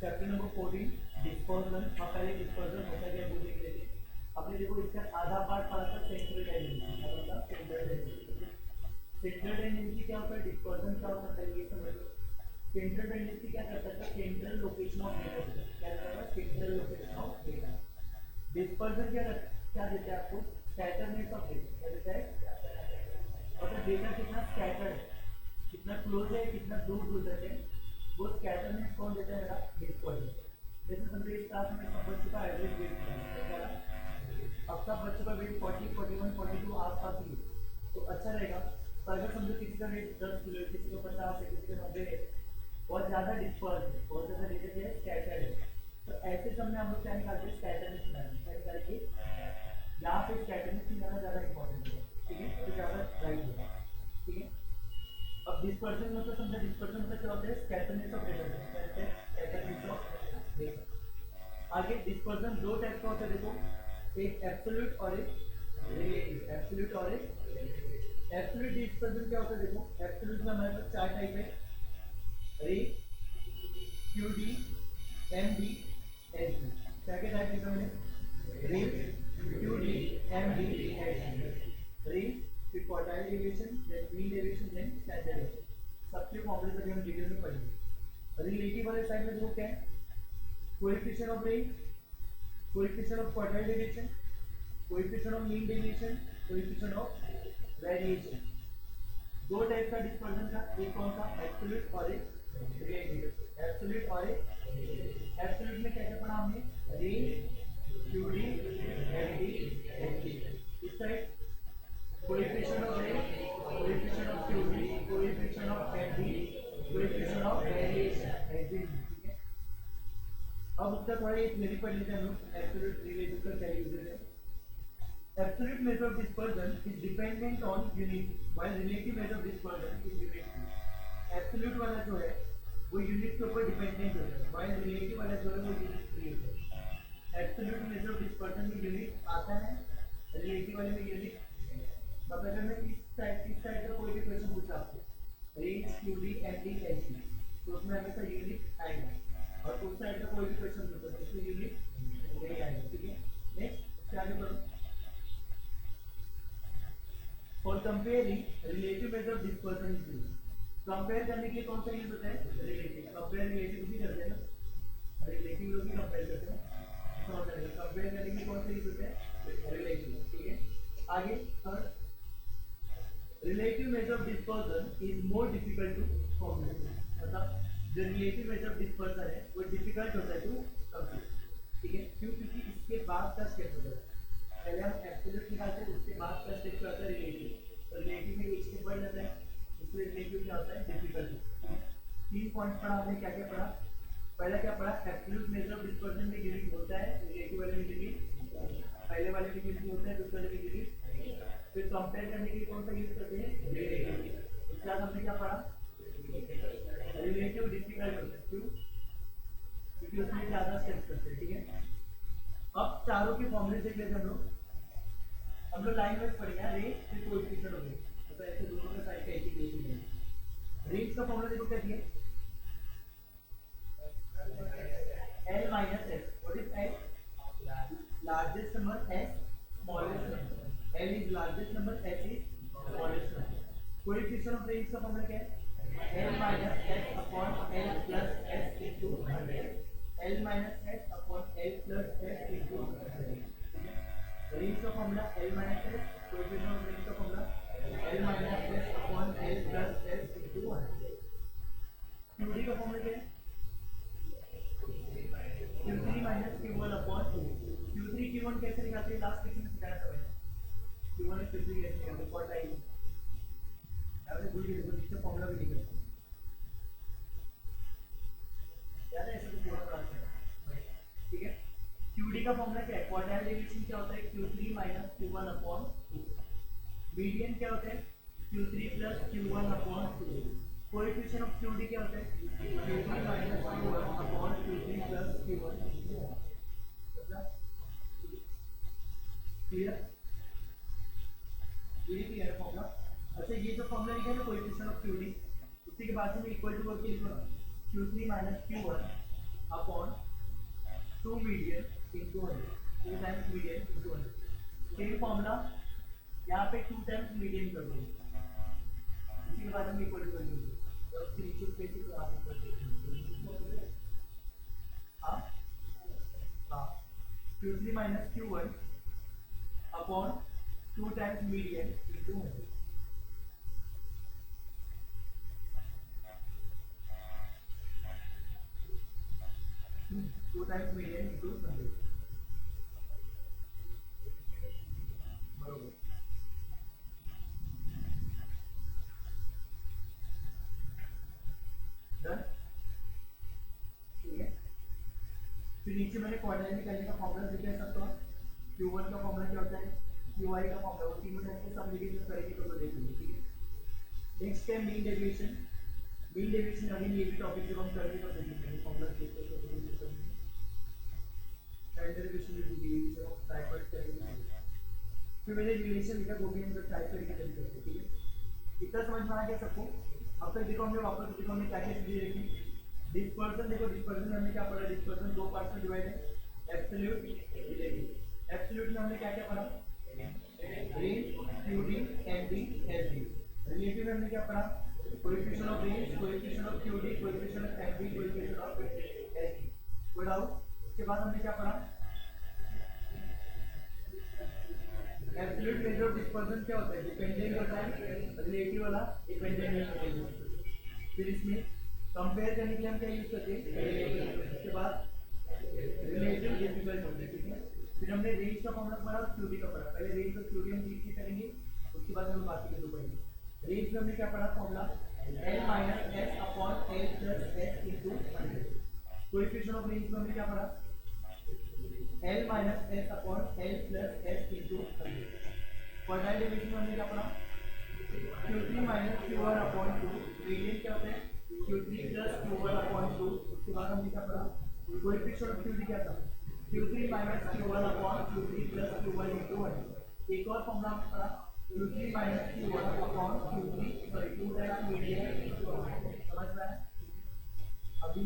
Chapter number 14 dispersion. हम पहले dispersion होता है वो देख लेते हैं। हमने देखो इसका आधा पार्ट पढ़ा था सेंट्रल डायनेमिक्स। क्या होता है सेंट्रल डायनेमिक्स? सेंट्रल डायनेमिक्स क्या होता है, डिस्पर्जन क्या होता है ये समझ लो। सेंट्रल डायनेमिक्स क्या करता है, सेंट्रल लोकेशन ऑफ डेटा। क्या करता है, central location of data. Dispersion क्या क्या देता है आपको, स्कैटरनेस ऑफ डेटा। क्या देता है, मतलब डेटा कितना स्कैटर्ड है, कितना क्लोज है, कितना दूर दूर तक है, वो स्कैटरनेस कौन देता है मेरा, डिस्पर्जन। जैसे समझो इस क्लास में सब बच्चों का एवरेज वेट क्या है, अब सब बच्चों का वेट 40, 41, 42 आसपास ही है तो अच्छा रहेगा। तो अगर समझो किसी का वेट 10 किलो है, किसी को 50 है, किसी को 90 है, बहुत ज़्यादा डिस्पर्स है, बहुत ज़्यादा डेटा जो है स्कैटर्ड है, तो ऐसे समय हम लोग क्या निकालते हैं, स्कैटरनेस निकालते हैं। क्या निकालेंगे, यहाँ पे स्कैटरनेस निकालना ज़्यादा इंपॉर्टेंट है, ठीक है, तो ज़्यादा राइट होगा, ठीक है। अब डिस्पर्जन मतलब समझा, डिस्पर्जन मतलब क्या होता है, स्कैटरनेस ऑफ डेटा। क्या है, स्कैटरनेस ऑफ डेटा। आगे डिस्पर्जन दो टाइप का होता है देखो, एक एब्सोल्यूट और एक रिलेटिव। एब्सोल्यूट और एक एब्सोल्यूट डिस्पर्जन क्या होता है देखो, एब्सोल्यूट में हमारे पास चार टाइप है, रे, क्यूडी, एमडी, एसडी। क्या क्या टाइप लिखा मैंने, रे, क्यूडी, एमडी, एसडी। रे फिर quartile deviation, then mean deviation, then standard deviation. सबके फॉर्मूले पर हम डिटेल में पढ़ेंगे। रिलेटिव वाले साइड में देखो क्या है, coefficient of range, coefficient of quartile deviation, coefficient of mean deviation, coefficient of variation. दो टाइप का डिस्पर्जन था, एक कौन सा, एब्सोल्यूट और एक रिलेटिव। एब्सोल्यूट और एक, एब्सोल्यूट में क्या क्या पढ़ा हमने, रेंज, क्यूडी, एमडी, एसडी। इस side coefficient of range, coefficient of QD, coefficient of MD, coefficient of variation, SD. ठीक है, अब उसका थोड़ा एक थ्योरी पढ़ लेते हैं हम लोग, एब्सोल्यूट रिलेटिव का क्या यूजेस है। Absolute measure of dispersion is dependent on unit, while relative measure of dispersion is unit. Absolute वाला जो है वो यूनिट के ऊपर डिपेंडेंट होता है, while relative वाला जो है वो यूनिट फ्री होता है। Absolute measure of dispersion में यूनिट आता है, relative वाले में यूनिट। मतलब अगर मैं इस साइड का कोई भी क्वेश्चन पूछा आपसे, रेंज, क्यूडी, एमडी, एसडी, तो उसमें हमेशा यूनिट आएगा, और उस साइड का कोई भी क्वेश्चन पूछा तो उसमें यूनिट नहीं आएगा, ठीक है। नेक्स्ट क्या आगे बढ़ो। For comparing, relative measure of dispersion is used. Compare करने के लिए कौन सा यूज होता है, रिलेटिव। कंपेयर रिलेटिव भी करते हैं ना, रिलेटिव लोग भी कंपेयर करते हैं, समझ जाएगा। कंपेयर करने के लिए कौन सा यूज होता है, रिलेटिव, ठीक है। आगे third, relative measure of dispersion is more difficult to formulate. मतलब जो रिलेटिव मेजर ऑफ डिस्पर्सन है वो डिफिकल्ट होता है टू कंप्यूट, ठीक है। क्यों, क्योंकि इसके बाद का स्टेप होता है, पहले हम एब्सोल्यूट निकालते हैं, उसके बाद का स्टेप क्या होता है, रिलेटिव। तो रिलेटिव में एक स्टेप बढ़ जाता है, इसलिए रिलेटिव क्या होता है, डिफिकल्ट। तीन पॉइंट पढ़ा हमने, क्या क्या पढ़ा, पहला क्या पढ़ा, एब्सोल्यूट मेजर ऑफ डिस्पर्सन में यूनिट होता है, रिलेटिव वाले में यूनिट, पहले वाले में यूनिट होता है, दूसरे वाले में यूनिट। फिर कंपेयर करने के लिए कौन सा यूज करते हैं, रिलेटिव। उसके बाद हमने क्या पढ़ा, रिलेटिव डिफिकल्ट होता है, क्यों, क्योंकि उसमें ज्यादा स्टेप्स करते हैं, ठीक है। अब चारों के फॉर्मूले देख लेते हैं हम लोग लाइन वाइज पढ़ेंगे। रेंज फिर कोएफिशिएंट हो गए, तो ऐसे दोनों के साइड का एक ही इक्वेशन है। रेंज का फॉर्मूला देखो क्या दिया, L minus S. What is L? Largest number, S smallest number. L is largest number, S is smallest number. Coefficient of range का फॉर्मूला क्या है, L minus S upon L plus S into 100. L minus S upon L plus S into 100. Range का formula L minus S, coefficient of range का formula L minus S upon L plus S into 100. QD का formula क्या है, Q3 minus Q1 upon 2. Q3 Q1 कैसे निकालते हैं, last lecture में सिखाया था मैंने, Q1 और Q3 कैसे निकालते हैं, क्वार्टाइल। आपने भूल गए, तो नीचे फॉर्मूला भी लिखा है, याद है, ऐसे तो पूरा पढ़ा है, ठीक है। QD का फॉर्मूला क्या है, क्वार्टाइल डेविएशन क्या होता है, Q3 minus Q1 upon 2। Median क्या होता है, Q3 plus Q1 upon 2। Coefficient of QD क्या होता है, Q3 minus Q1 upon Q3 plus Q1। Clear, ये क्लियर है फॉर्मूला। अच्छा, ये जो फॉर्मूला लिखा है कोएफिशिएंट ऑफ QD, उसी के बाद में इक्वल टू करके लिखो Q3 minus Q1 upon 2 median into 100, 2 times median into 100। Same formula यहाँ पे 2 टाइम्स मीडियन कर दो, इसी के बाद हम इक्वल टू कर देंगे, तो उसके नीचे पे तो आप इक्वल कर, हाँ हाँ, Q3 minus Q1 upon 2 times median into 100। 2 times median into 100, बरोबर। डन, ठीक है। फिर नीचे मैंने क्वाड्रेटिक निकालने का फॉर्मूला दिखा है सबको। Q1 का फॉर्मूला क्या होता है, Qi का फॉर्मूला, वो तीनों टाइप के सब लिखेंगे करेंगे तो वो देखेंगे, ठीक है। नेक्स्ट है mean deviation. Mean deviation again ये भी टॉपिक जब हम करेंगे तो देखेंगे फॉर्मूला चेक करके तो यूज करेंगे। स्टैंडर्ड डेविएशन भी दी गई है, हम ट्राई कर करेंगे। फिर मैंने रिलेशन लिखा, वो भी हम ट्राई करके करेंगे, ठीक है। इतना समझ में आ गया सबको। अब तक देखो हमने वापस देखो हमने क्या क्या चीजें देखी। डिस्पर्सन, देखो डिस्पर्सन में हमने क्या पढ़ा, डिस्पर्सन दो पार्ट में डिवाइड है, एब्सोल्यूट रिलेटिव। एब्सोल्यूट में हमने क्या क्या पढ़ा, range, QD, MD, SD. Relative में हमने क्या पढ़ा, coefficient of range, coefficient of QD, coefficient of MD, coefficient of SD. कोई डाउट? उसके बाद हमने क्या पढ़ा, एब्सोल्यूट मेजर ऑफ डिस्पर्सन क्या होता है, डिपेंडेंट होता है, रिलेटिव वाला डिपेंडेंट नहीं होता है। फिर इसमें कंपेयर करने के लिए हम क्या यूज करते हैं, रिलेटिव। उसके बाद रिलेटिव डिफिकल्ट होता है, ठीक है। फिर हमने रेंज का फॉर्मूला पढ़ा, क्यूडी का पढ़ा। पहले रेंज और क्यूडी हम सीख करेंगे, उसके बाद हम बाकी के दो पढ़ेंगे। रेंज में हमने क्या पढ़ा, formula L minus S upon L plus S into 100। Coefficient of range में हमने क्या पढ़ा, L minus S upon L plus S into 100। Quadratic deviation में हमने क्या पढ़ा, Q3 minus Q1 upon 2। Gradient क्या होता है, Q3 प्लस Q1 अपॉन 2। उसके बाद हमने क्या पढ़ा, कोएफिशिएंट ऑफ Q3 क्या था, Q3 minus Q1 upon Q3 plus Q1 into 100। एक और फॉर्मूला हमने पढ़ा, Q3 minus Q1 upon Q3, sorry 2 times median into 100। समझ में आया? अभी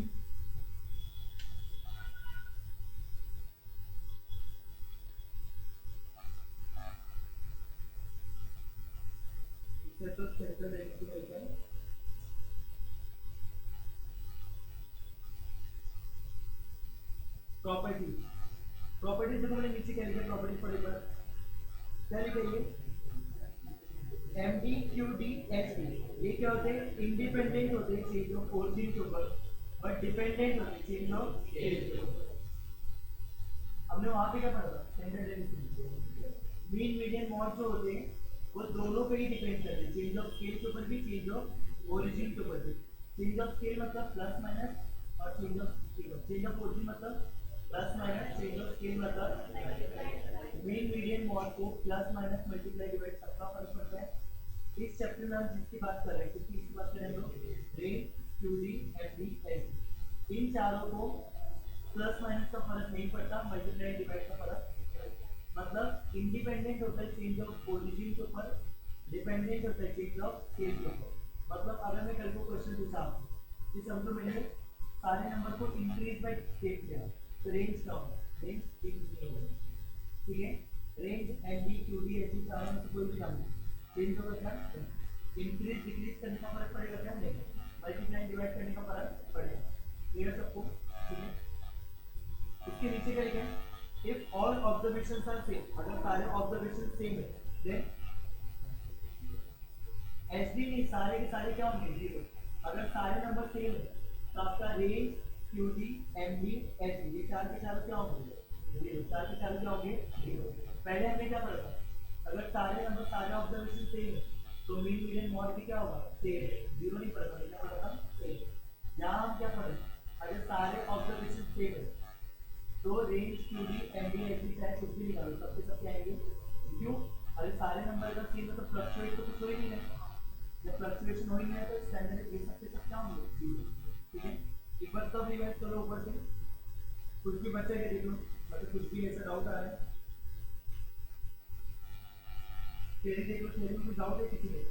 तो सेंट्रल इलेक्ट्रिकल प्रॉपर्टी। प्रॉपर्टी देखो मैंने नीचे क्या लिखा, प्रॉपर्टी पढ़े पर क्या लिखेंगे, M D Q D H D. ये क्या होते हैं, इंडिपेंडेंट होते हैं चेंज ऑफ ओरिजिन के ऊपर, बट डिपेंडेंट होते हैं चेंज ऑफ स्केल के ऊपर। हमने वहां पे क्या पढ़ा था, standard deviation. Mean median mode जो होते हैं वो दोनों पे ही डिपेंड करते हैं, चेंज ऑफ स्केल के ऊपर भी, चेंज ऑफ ओरिजिन के ऊपर भी। चेंज ऑफ स्केल मतलब प्लस माइनस, और चेंज ऑफ ओरिजिन मतलब plus minus, change of scale मतलब मीन मीडियन मॉड को प्लस माइनस मल्टीप्लाई डिवाइड सबका फर्क पड़ता है। इस चैप्टर में हम जिसकी बात कर रहे हैं, क्योंकि इसकी बात करें तो रेंज, क्यूडी, एमडी, एसडी, इन चारों को प्लस माइनस का फर्क नहीं पड़ता, मल्टीप्लाई डिवाइड का फर्क। मतलब इंडिपेंडेंट होता है चेंज ऑफ ओरिजिन के ऊपर, डिपेंडेंट होता है चेंज ऑफ स्केल के ऊपर। मतलब अगर मैं कल को क्वेश्चन पूछा आपको कि समझो मैंने सारे नंबर को इंक्रीज बाय टेक किया, तो रेंज क्या होगा, रेंज इंक्रीज होगा, ठीक है। रेंज एमडी, क्यूडी, एसडी चारों में से कोई भी नाम चेंज होगा क्या, इंक्रीज डिक्रीज करने का फर्क पड़ेगा क्या, नहीं, मल्टीप्लाई डिवाइड करने का फर्क पड़ेगा। क्लियर सबको, ठीक है। इसके नीचे क्या लिखा है, if all observations are same, अगर सारे observations सेम है then SD नहीं, सारे के सारे क्या होंगे, जीरो। अगर सारे नंबर सेम है तो आपका रेंज, QD, MD, SD ये चार के चारों क्या होंगे, जीरो। चार के चारों क्या होंगे, जीरो। पहले हमने क्या पढ़ा था, अगर सारे नंबर सारे ऑब्जर्वेशन सेम है तो मीन मीडियन मॉड भी क्या होगा, सेम। जीरो नहीं पढ़ा था, क्या पढ़ा था, सेम। यहाँ हम क्या पढ़े, अगर सारे ऑब्जर्वेशन सेम है तो रेंज, क्यूडी, एमडी, एसडी चाहे कुछ भी निकालो, सबके सब क्या आएंगे, क्यों, अरे सारे नंबर का सेम है तो फ्लक्चुएट तो कुछ हो ही नहीं है। जब फ्लक्चुएशन हो ही नहीं है तो स्टैंडर्ड ये सबके सब क्या होंगे, ठीक है। एक बार सब रिवाइज करो ऊपर से, कुछ भी बचेगा देख लो, मतलब कुछ भी ऐसा डाउट आ रहा है थ्योरी देख लो, थ्योरी में डाउट है किसी में,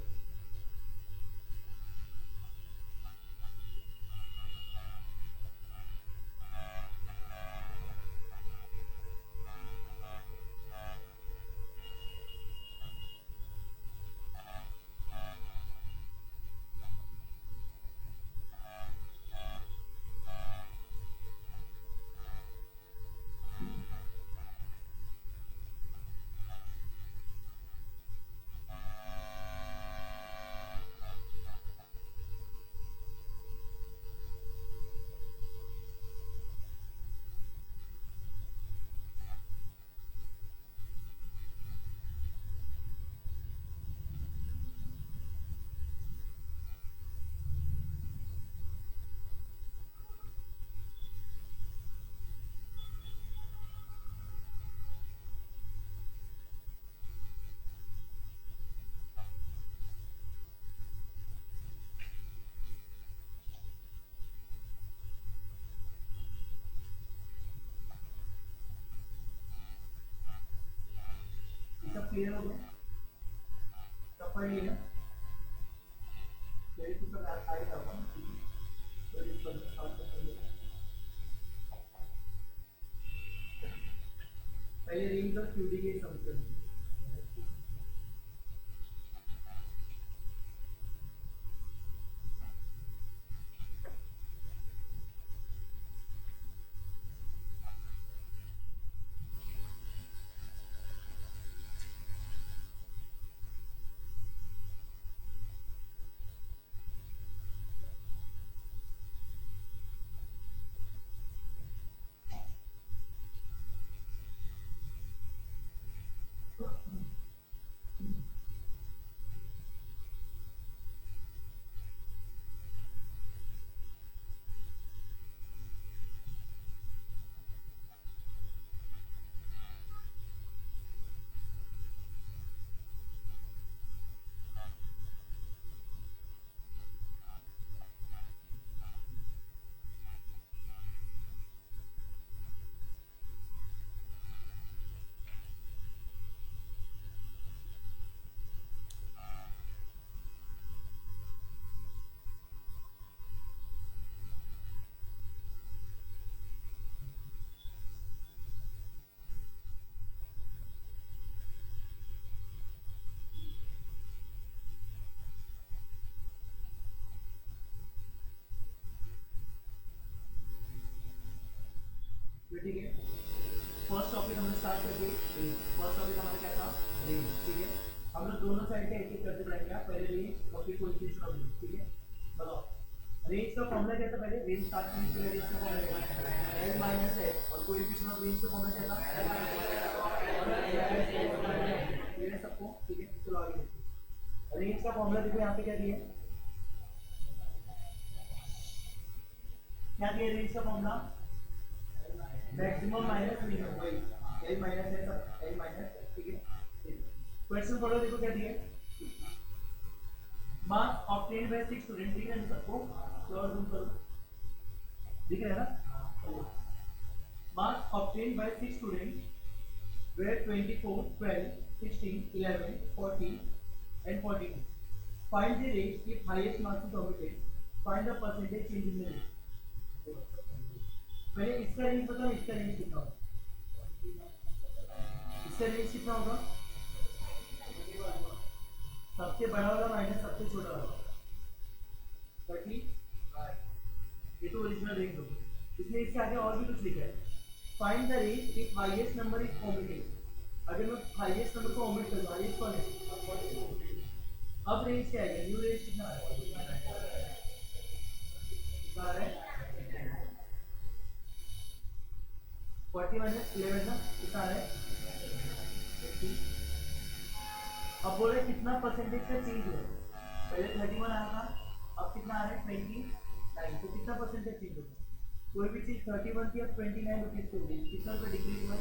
क्लियर हो गया? सब पढ़ लिया? मेरे को सब आएगा अपन, तो इस पर स्टार्ट करते हैं। पहले रेंज ऑफ क्यूडी के समझते हैं। ठीक है, फर्स्ट टॉपिक हमने स्टार्ट कर दिया। फर्स्ट टॉपिक हमारा क्या था? रेंज। ठीक है, हम लोग दोनों साइड का एक एक करते जाएंगे। पहले रेंज और फिर कोएफिशिएंट ऑफ रेंज। ठीक है, बताओ रेंज का फॉर्मूला क्या था? पहले रेंज स्टार्ट करने के लिए रेंज का फॉर्मूला क्या था? l माइनस h, और कोएफिशिएंट ऑफ रेंज का फॉर्मूला क्या था? ये सबको ठीक है, चलो आगे देखते हैं। रेंज का फॉर्मूला देखो यहाँ पे क्या दिया है, क्या दिया रेंज का फॉर्मूला? मैक्सिमम माइनस मिनिमम, वही l माइनस है, सब l माइनस। ठीक है, क्वेश्चन पढ़ो, देखो क्या दिया है। Marks obtained by 6 student. ठीक है, इन सबको और जूम करो, दिख रहा है ना? Marks obtained by 6 student where 24, 12, 16, 11, 14 and 42. Find the rate if highest marks is omitted. Find the percentage change in the rate. पहले इसका रेंज बताओ, इसका रेंज कितना होगा? इसका रेंज कितना होगा? सबसे बड़ा वाला माइनस सबसे छोटा वाला 30। ये तो ओरिजिनल रेंज होगा। इसमें इसके आगे और भी कुछ लिखा है। Find the range if highest number is omitted. अगर मैं हाईएस्ट नंबर को ओमिट कर दूं, हाईएस्ट कौन है? अब रेंज क्या आएगा? न्यू रेंज कितना आएगा? कितना आ रहा है? 40 माइनस 11 ना, कितना आ रहा है? 50। अब बोल रहे कितना परसेंटेज का चेंज हुआ? पहले 31 आया था, अब कितना आ रहा है? 29। तो कितना परसेंटेज चेंज होगा? कोई भी चीज 31 थी, अब 29 रुपीज हो गई, कितना रुपये डिक्रीज हुआ?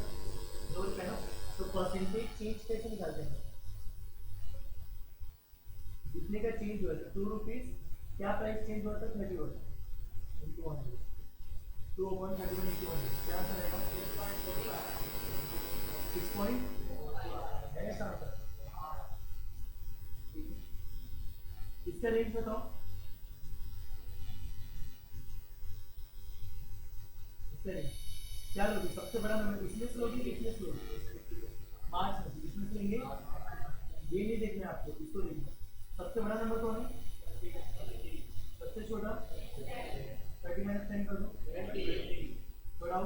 2 रुपये ना। तो परसेंटेज चेंज कैसे निकालते हैं? जितने का चेंज हुआ था 2 रुपीज, क्या प्राइस चेंज हुआ था? 31 इंटू 100, 2 अपॉन 31 इंटू 100, क्या आंसर आएगा? 6 पॉइंट है ऐसा आंसर। ठीक है, इसका रेंज बताओ। इसका रेंज क्या लोगे? सबसे बड़ा नंबर इसमें से लोगे, इसमें से लोगे? 5 में इसमें से लेंगे, ये नहीं देखना है आपको, इसको लेंगे। सबसे बड़ा नंबर कौन है? सबसे छोटा 30 माइनस 10 कर दो, बढ़ाओ।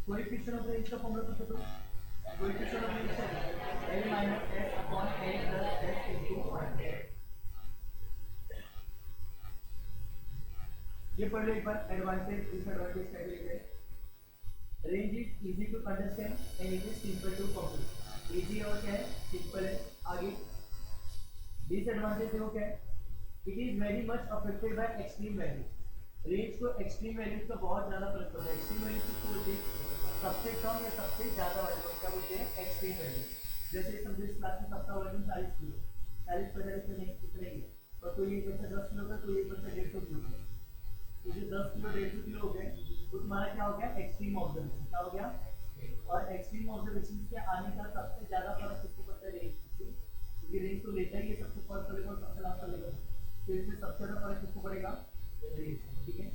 कोएफिशिएंट ऑफ रेंज का फॉर्मूला पूछो तो। Coefficient of range l minus s upon l plus s into 1। ये पढ़ लो एक बार, एडवांटेज डिसएडवांटेज क्या लिखा है। Range is easy to understand and it is simple to compute. Easy और क्या है? सिंपल है। आगे डिसएडवांटेज देखो क्या है, it is very much affected by extreme value. Range को एक्सट्रीम वैल्यूज का बहुत ज्यादा फर्क पड़ता है। एक्सट्रीम वैल्यू किसको बोलते हैं? सबसे कम या सबसे ज्यादा वाले को क्या बोलते हैं? Extreme value. जैसे समझो इस क्लास में सबका वजन 40 किलो, 40 50 से नहीं कितने ही, और कोई एक बच्चा 10 किलो का, कोई एक बच्चा 150 किलो का। तो जो 10 किलो 150 किलो हो गए, तो तुम्हारा क्या हो गया एक्सट्रीम ऑब्जर्वेशन, क्या हो गया, और एक्सट्रीम ऑब्जर्वेशन के आने का सबसे ज्यादा फर्क किसको पड़ता है, रेंज से, क्योंकि रेंज तो लेता ही है, सबसे फर्क करेगा और सबसे लास्ट करेगा, तो इसमें सबसे ज्यादा फर्क किसको पड़ेगा, रेंज, ठीक है।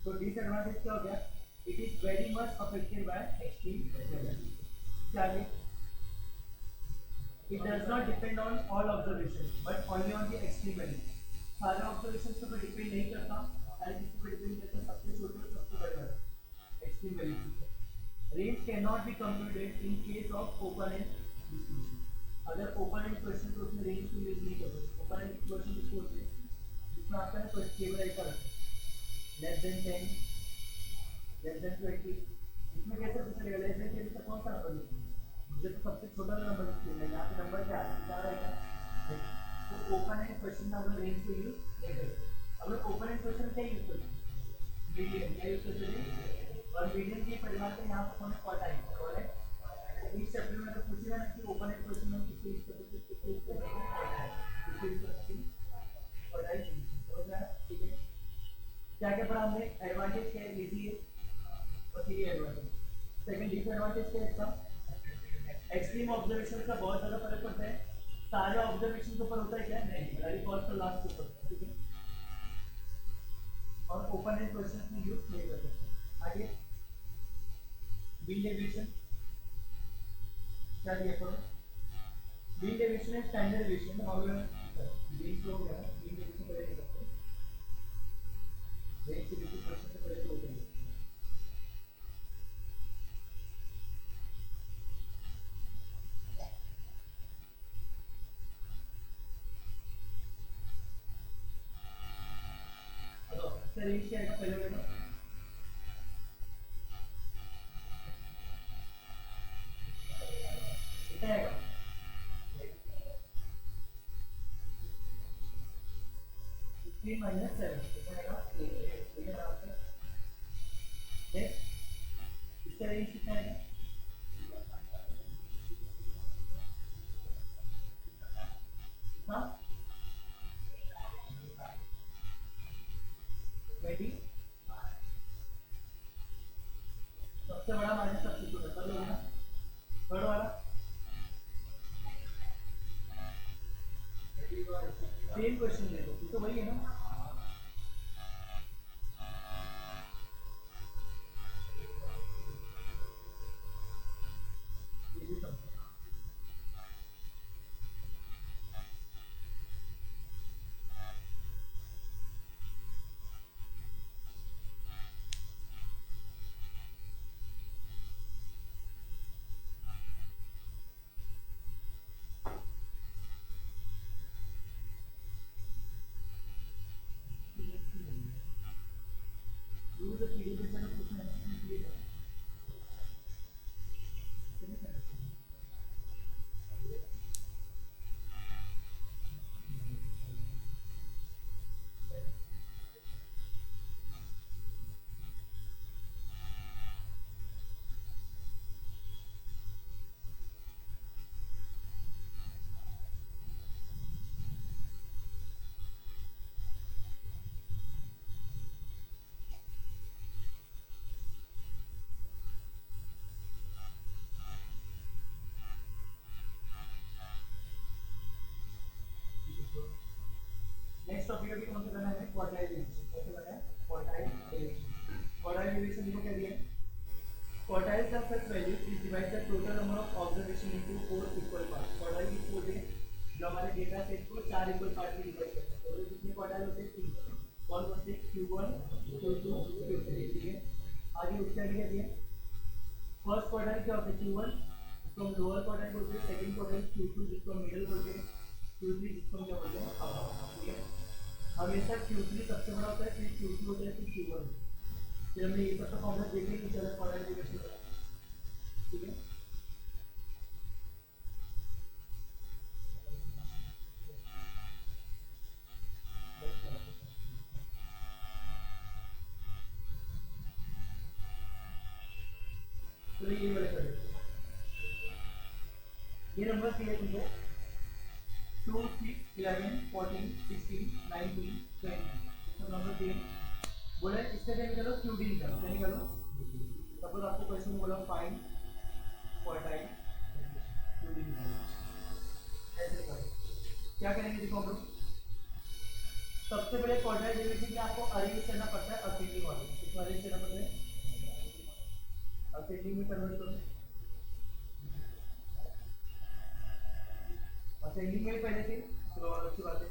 तो डिसएडवांटेज क्या हो गया, it is very much affected by extreme observation. क्या it does not depend on all observations but only on the extreme value, सारे ऑब्जर्वेशन पे डिपेंड नहीं करता, सारे किसी पे डिपेंड करता है, सबसे छोटे और सबसे बड़े वाले extreme value. Range can not be computed in case of open and distribution, अगर ओपन एंड क्वेश्चन तो उसमें रेंज को यूज नहीं कर सकते। ओपन एंड क्वेश्चन किसको होते हैं, जिसमें आपका ना कोई केवल ऐसा रहता है लेस देन 10 लेस देन 20, इसमें कैसे पता चलेगा लेस देन 10 का कौन सा नंबर लिखना है, मुझे तो सबसे छोटा नंबर लिखना है, यहाँ पे नंबर क्या है, क्या रहेगा, तो ओपन एंड क्वेश्चन में हम रेंज को यूज नहीं करते। अगर ओपन एंड क्वेश्चन क्या यूज करते हैं, मीडियन, क्या यूज करते हैं, और मीडियन की परिभाषा यहाँ पर हमने क्वार्टाइल, और है इस चैप्टर में अगर पूछेगा ना कि ओपन एंड क्वेश्चन में किसको यूज करते हैं, किसको यूज करते हैं, क्वार्टाइल, किसको यूज करते हैं, क्वार्टाइल, समझ में आया, ठीक है। क्या क्या पढ़ा हमने, एडवांटेज क्या है, इजी है, और ये एडवांटेज। सेकंड डिसएडवांटेज क्या है इसका, एक्सट्रीम ऑब्जर्वेशन का बहुत ज्यादा फर्क पड़ता है, सारे ऑब्जर्वेशन के ऊपर होता है क्या, नहीं, वेरी फर्स्ट और लास्ट के ऊपर, ठीक है, और ओपन एंड क्वेश्चन में यूज नहीं कर सकते। आगे मीन डेविएशन, क्या दिया करो, मीन डेविएशन है standard deviation, how you mean flow हो गया, मीन डेविएशन पहले नहीं करते, रेंज से किसी क्वेश्चन से पहले तो होता है। रेंज क्या है पहले देखो, कितना आएगा, 3 माइनस 7 कितना आएगा, ठीक है आराम से, नेक्स्ट इसका रेंज कितना आएगा, कितना 20, सबसे बड़ा माइनस सबसे छोटा, कर लोगे ना, थर्ड वाला सेम क्वेश्चन ले लो, तो वही है ना, ये भी सब यूज द पीडीएफ से कुछ नहीं किया, नेक्स्ट टॉपिक अभी कौन सा करना है, क्वार्टाइल डेविएशन, कैसे करना है, क्वार्टाइल डेविएशन। क्वार्टाइल डेविएशन देखो क्या दिया है, क्वार्टाइल का सच value is divide the total number of observation into 4 equal parts. Quartile की कोड है जो हमारे डेटा सेट को 4 इक्वल पार्ट में डिवाइड करता है, और कितने क्वार्टाइल होते हैं, 3, कौन कौन से, Q1 Q2 Q3, ठीक है। आगे उसके आगे क्या दिया, फर्स्ट क्वार्टाइल क्या होता है, Q1 जिसको हम लोअर क्वार्टाइल बोलते हैं, सेकंड क्वार्टाइल Q2 जिसको हम मिडिल बोलते हैं, Q3 जिसको हम क्या बोलते हैं, अपर, ठीक है। हमेशा Q3 सबसे बड़ा होता है, फिर Q2 होता है, फिर Q1 होता है, फिर हमने ये सब का फॉर्मूला देख लिया कि चलो क्वार्टाइल डेविएशन का, ठीक है। तो ये वाले कर देते हैं, ये नंबर क्लियर कीजिए, 2 6 11 14 16 19 20 सब नंबर दिए, बोले इससे क्या निकालो, QD निकालो, क्या निकालो? सपोज आपको क्वेश्चन बोला फाइंड क्वार्टाइल QD निकालो, ऐसे निकालो। क्या करेंगे देखो हम लोग, सबसे पहले क्वार्टाइल डेविएशन के आपको अरेंज करना पड़ता है असेंडिंग ऑर्डर में। कितना अरेंज करना पड़ता है? असेंडिंग में कन्वर्ट करो। असेंडिंग में पहले थे तो अच्छी बात है,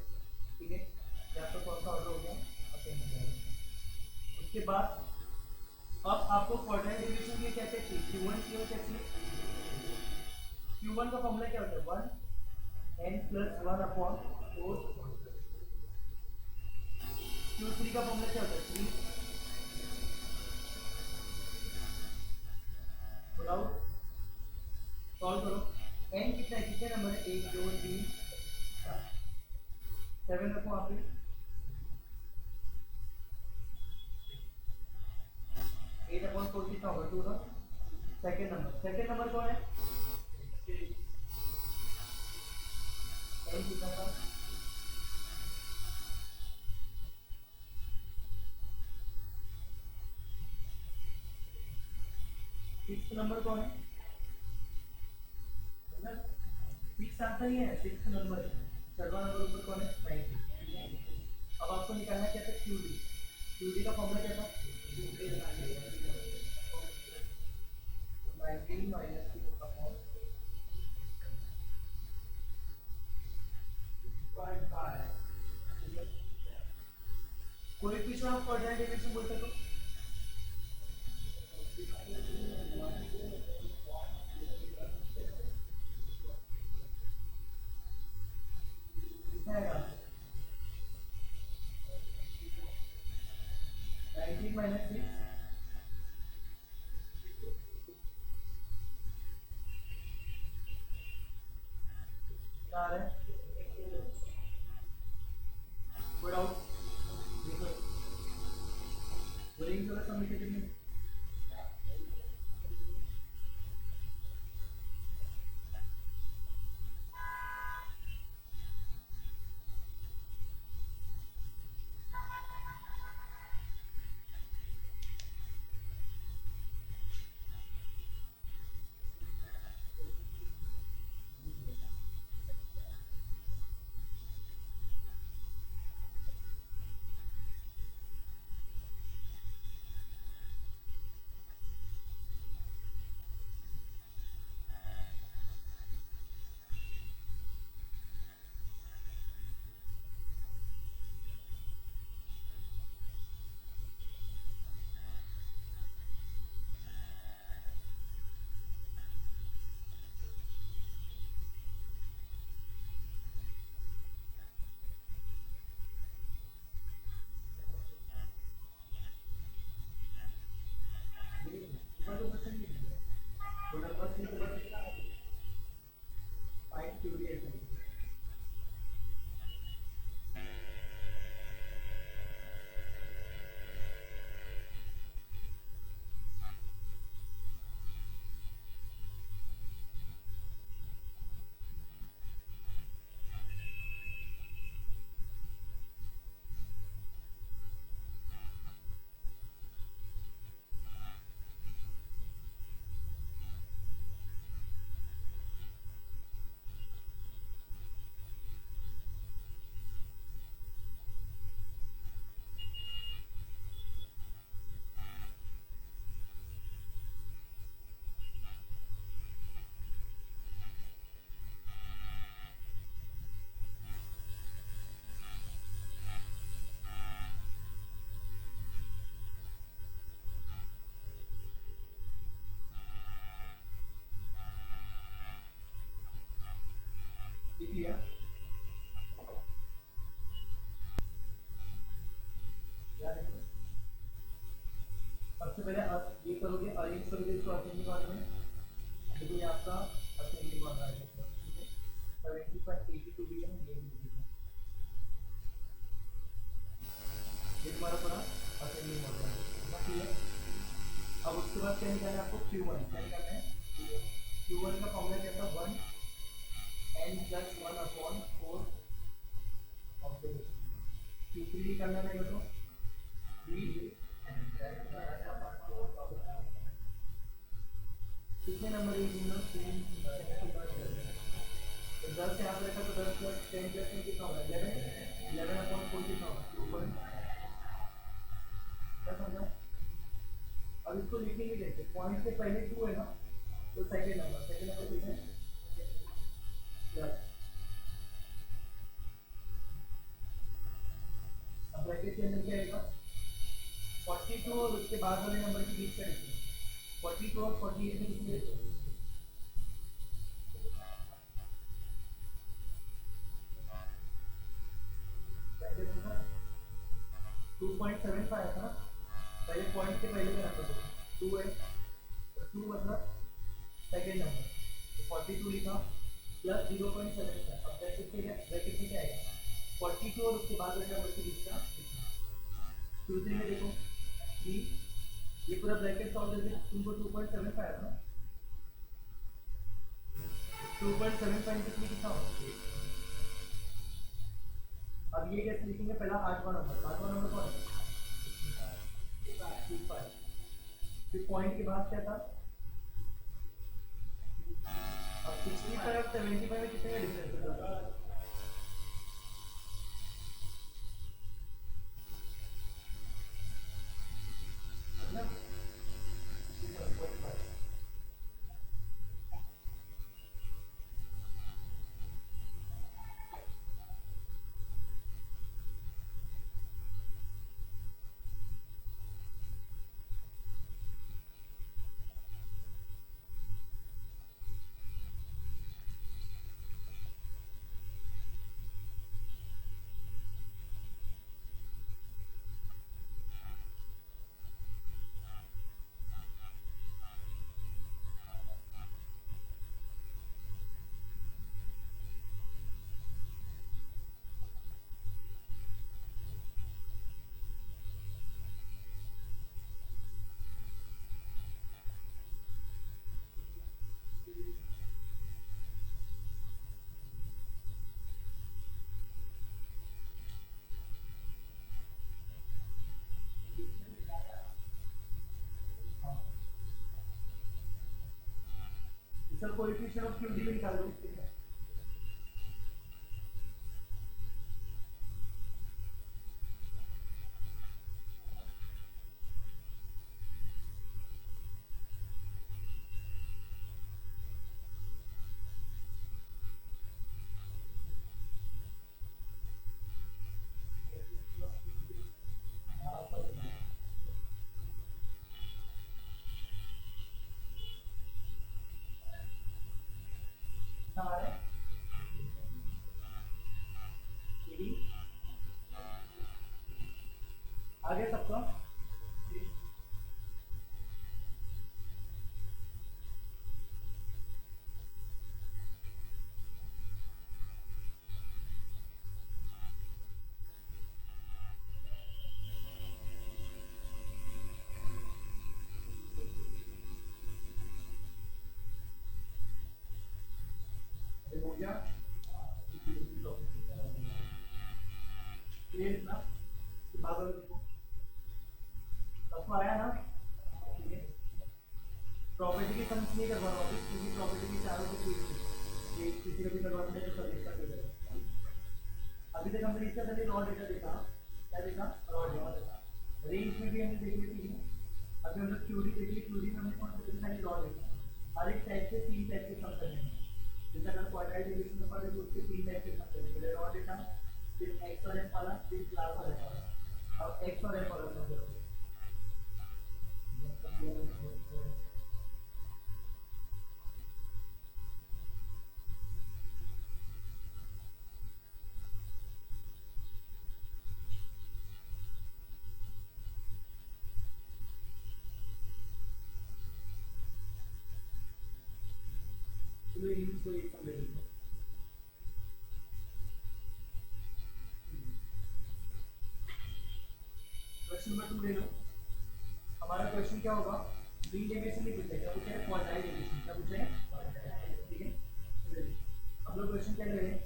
ठीक है। ये आपका कौन सा ऑर्डर हो गया? Ascending order. उसके बाद अब आपको क्वार्टाइल डेविएशन के क्या क्या चाहिए? Q1 की क्या चाहिए? Q1 का फॉर्मूला क्या होता है? 1 n + 1 अपॉन 4। Q3 का फॉर्मूला क्या होता है? 3। बताओ, सॉल्व करो। n कितना है, कितने नंबर है? 1 2 3 4, 7 रखो वहाँ पे। 8/4 कितना होगा? 2 ना। सेकंड नंबर कौन है? n कितना था? सिक्स नंबर कौन है? सिक्स आंसर ही है, सिक्स नंबर है। चौदह नंबर ऊपर कौन है? 19। अब आपको निकालना क्या था? QD का फॉर्मूला क्या था? 19 minus 6 upon 5। Coefficient of quadrant deviation बोल सको। कितना आएगा? 19 माइनस 6 क्या आ रहा है? Good out. देखो बोलेंगे थोड़ा सा मीठे कितने? ऊपर तो क्वेश्चन नहीं दिया। तो नंबर 3 के बाद कितना है? फाइंड QD ऐसे। लिख लिया? याद है? सबसे पहले ये करोगे, अरेंज करोगे इसको असेंडिंग ऑर्डर में। देखो ये आपका असेंडिंग ऑर्डर आएगा, ठीक है। 75 82 भी है, ये भी लिख लो। ये तुम्हारा पूरा असेंडिंग ऑर्डर है, ठीक है। अब उसके बाद क्या निकालना है आपको? Q1 क्या निकालना है? Q1 का फॉर्मूला क्या था? 1 n + 1 अपॉन 4 ऑब्जर्वेशन। Q3 निकालना है तो 3 n। उसको लिखने नहीं देते, पॉइंट से पहले 2 है ना, तो सेकंड नंबर कितना है प्लस, अब ब्रैकेट के अंदर क्या आएगा 42 और उसके बाद वाले नंबर की बीच का डिफरेंस 42 और 48 में कितनी है 2.75 है ना, पहले पॉइंट के पहले का नंबर 2 है, 2 मतलब सेकेंड नंबर, 42 लिखा प्लस 0.75, अब ब्रैकेट में क्या आएगा 42 और उसके बाद वाले नंबर के बीच का दूसरे में देखो 3, ये पूरा ब्रैकेट सॉल्व करके तुमको 2.75 है ना, 2.75 कितना होगा, अब ये कैसे लिखेंगे, पहला 8वां नंबर कौन है 65, फिर पॉइंट के बाद क्या था, अब 65 और 75 में कितने का डिफरेंस है, इसका कोएफिशिएंट ऑफ क्यूडी भी निकाल लो, हमारे आगे सबका हो गया, ये इतना बाबा देखो सबको आया ना, ठीक है, प्रॉपर्टी की समझ नहीं करवा रहा हूँ क्योंकि प्रॉपर्टी की चारों को ये किसी को भी करवाने में तो सब इसका कर देगा, अभी तक हमने इसका पहले रॉ डेटा देखा, क्या देखा रॉ डेटा, रेंज में भी हमने देख ली थी, अभी हम लोग क्यूरी देख ली, क्यूरी में हमने कौन सा देखा रॉ डेटा, हर एक टाइप से 3 टाइप के सम करने हैं, जैसे अगर क्वाड्राइट डिवीजन में पढ़े तो उसके 3 टाइप के सम करेंगे, पहले रॉ डेटा, फिर एक्स और एफ वाला, फिर क्लास और एफ वाला, अब एक्स और एफ वाला सम करोगे, तो ये इसको एक सम ले लीजिए, क्वेश्चन नंबर 2 ले लो, हमारा क्वेश्चन क्या होगा, मीन डेविएशन नहीं पूछा, क्या पूछा है क्वाड्राइट डेविएशन, क्या पूछा है, ठीक है, हम लोग क्वेश्चन क्या ले रहे हैं,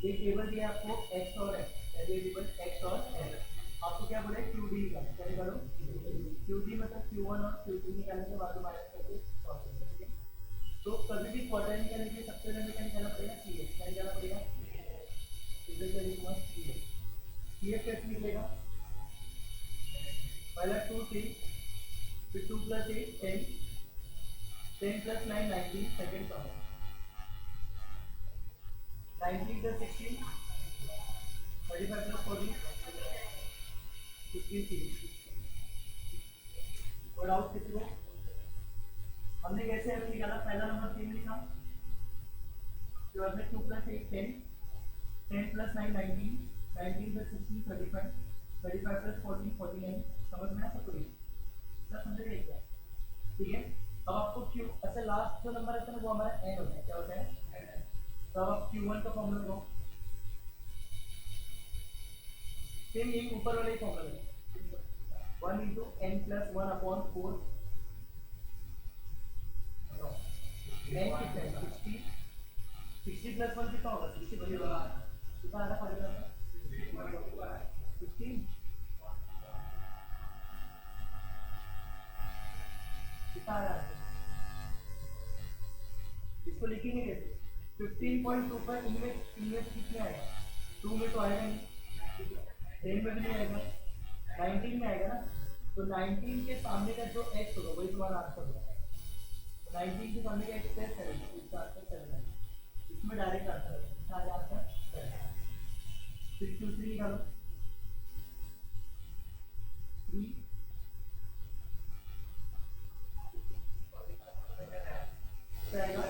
ये टेबल दिया आपको x और f, वेरिएबल x और f, आपको क्या बोले QD निकालना, क्या निकालो QD मतलब Q1 और Q2 निकालने के बाद माइनस करके सॉल्व करना, ठीक है, तो कभी भी क्वाड्राइट निकालने के लिए सबसे पहले क्या निकालना पड़ेगा CF, क्या निकालना पड़ेगा, इधर क्या लिखूंगा CF कैसे निकलेगा, पहला 2 3 फिर 2 plus 8 10, 10 plus 9 19 second term, 19 plus 16 35 plus 40 15 और आउट किसी को हमने कैसे अभी निकाला, पहला नंबर 3 लिखा, फिर बाद में 2 प्लस 8 10, 10 प्लस 9 19, 19 प्लस 16 35, 35 प्लस 14 49, समझ में आया सबको? क्या समझ रहे क्या? ठीक है, अब आपको क्यू अच्छा लास्ट जो नंबर आता है वो हमारा एन होता है, क्या होता है? तो अब आप Q1 का फॉर्मूला लगाओ, सेम यही ऊपर वाले ही फॉर्मूला लगाओ, 1 into n plus 1 upon 4, n कितना है 60, 60 प्लस 1 कितना होगा 60 बनेगा कितना आधा फाइनल 15 कितना आ रहा है, इसको लिखेंगे कैसे? 15.25 इनमें कितने आएगा? 2 में तो आएगा नहीं, 10 में भी नहीं आएगा, 19 में आएगा ना, तो 19 के सामने का जो x होगा वही तुम्हारा आंसर होगा। 19 के सामने का x है 7, इसका आंसर 7 है, इसमें डायरेक्ट आंसर है, इसका आंसर 7 है। फिर Q3 निकालो, 3 आएगा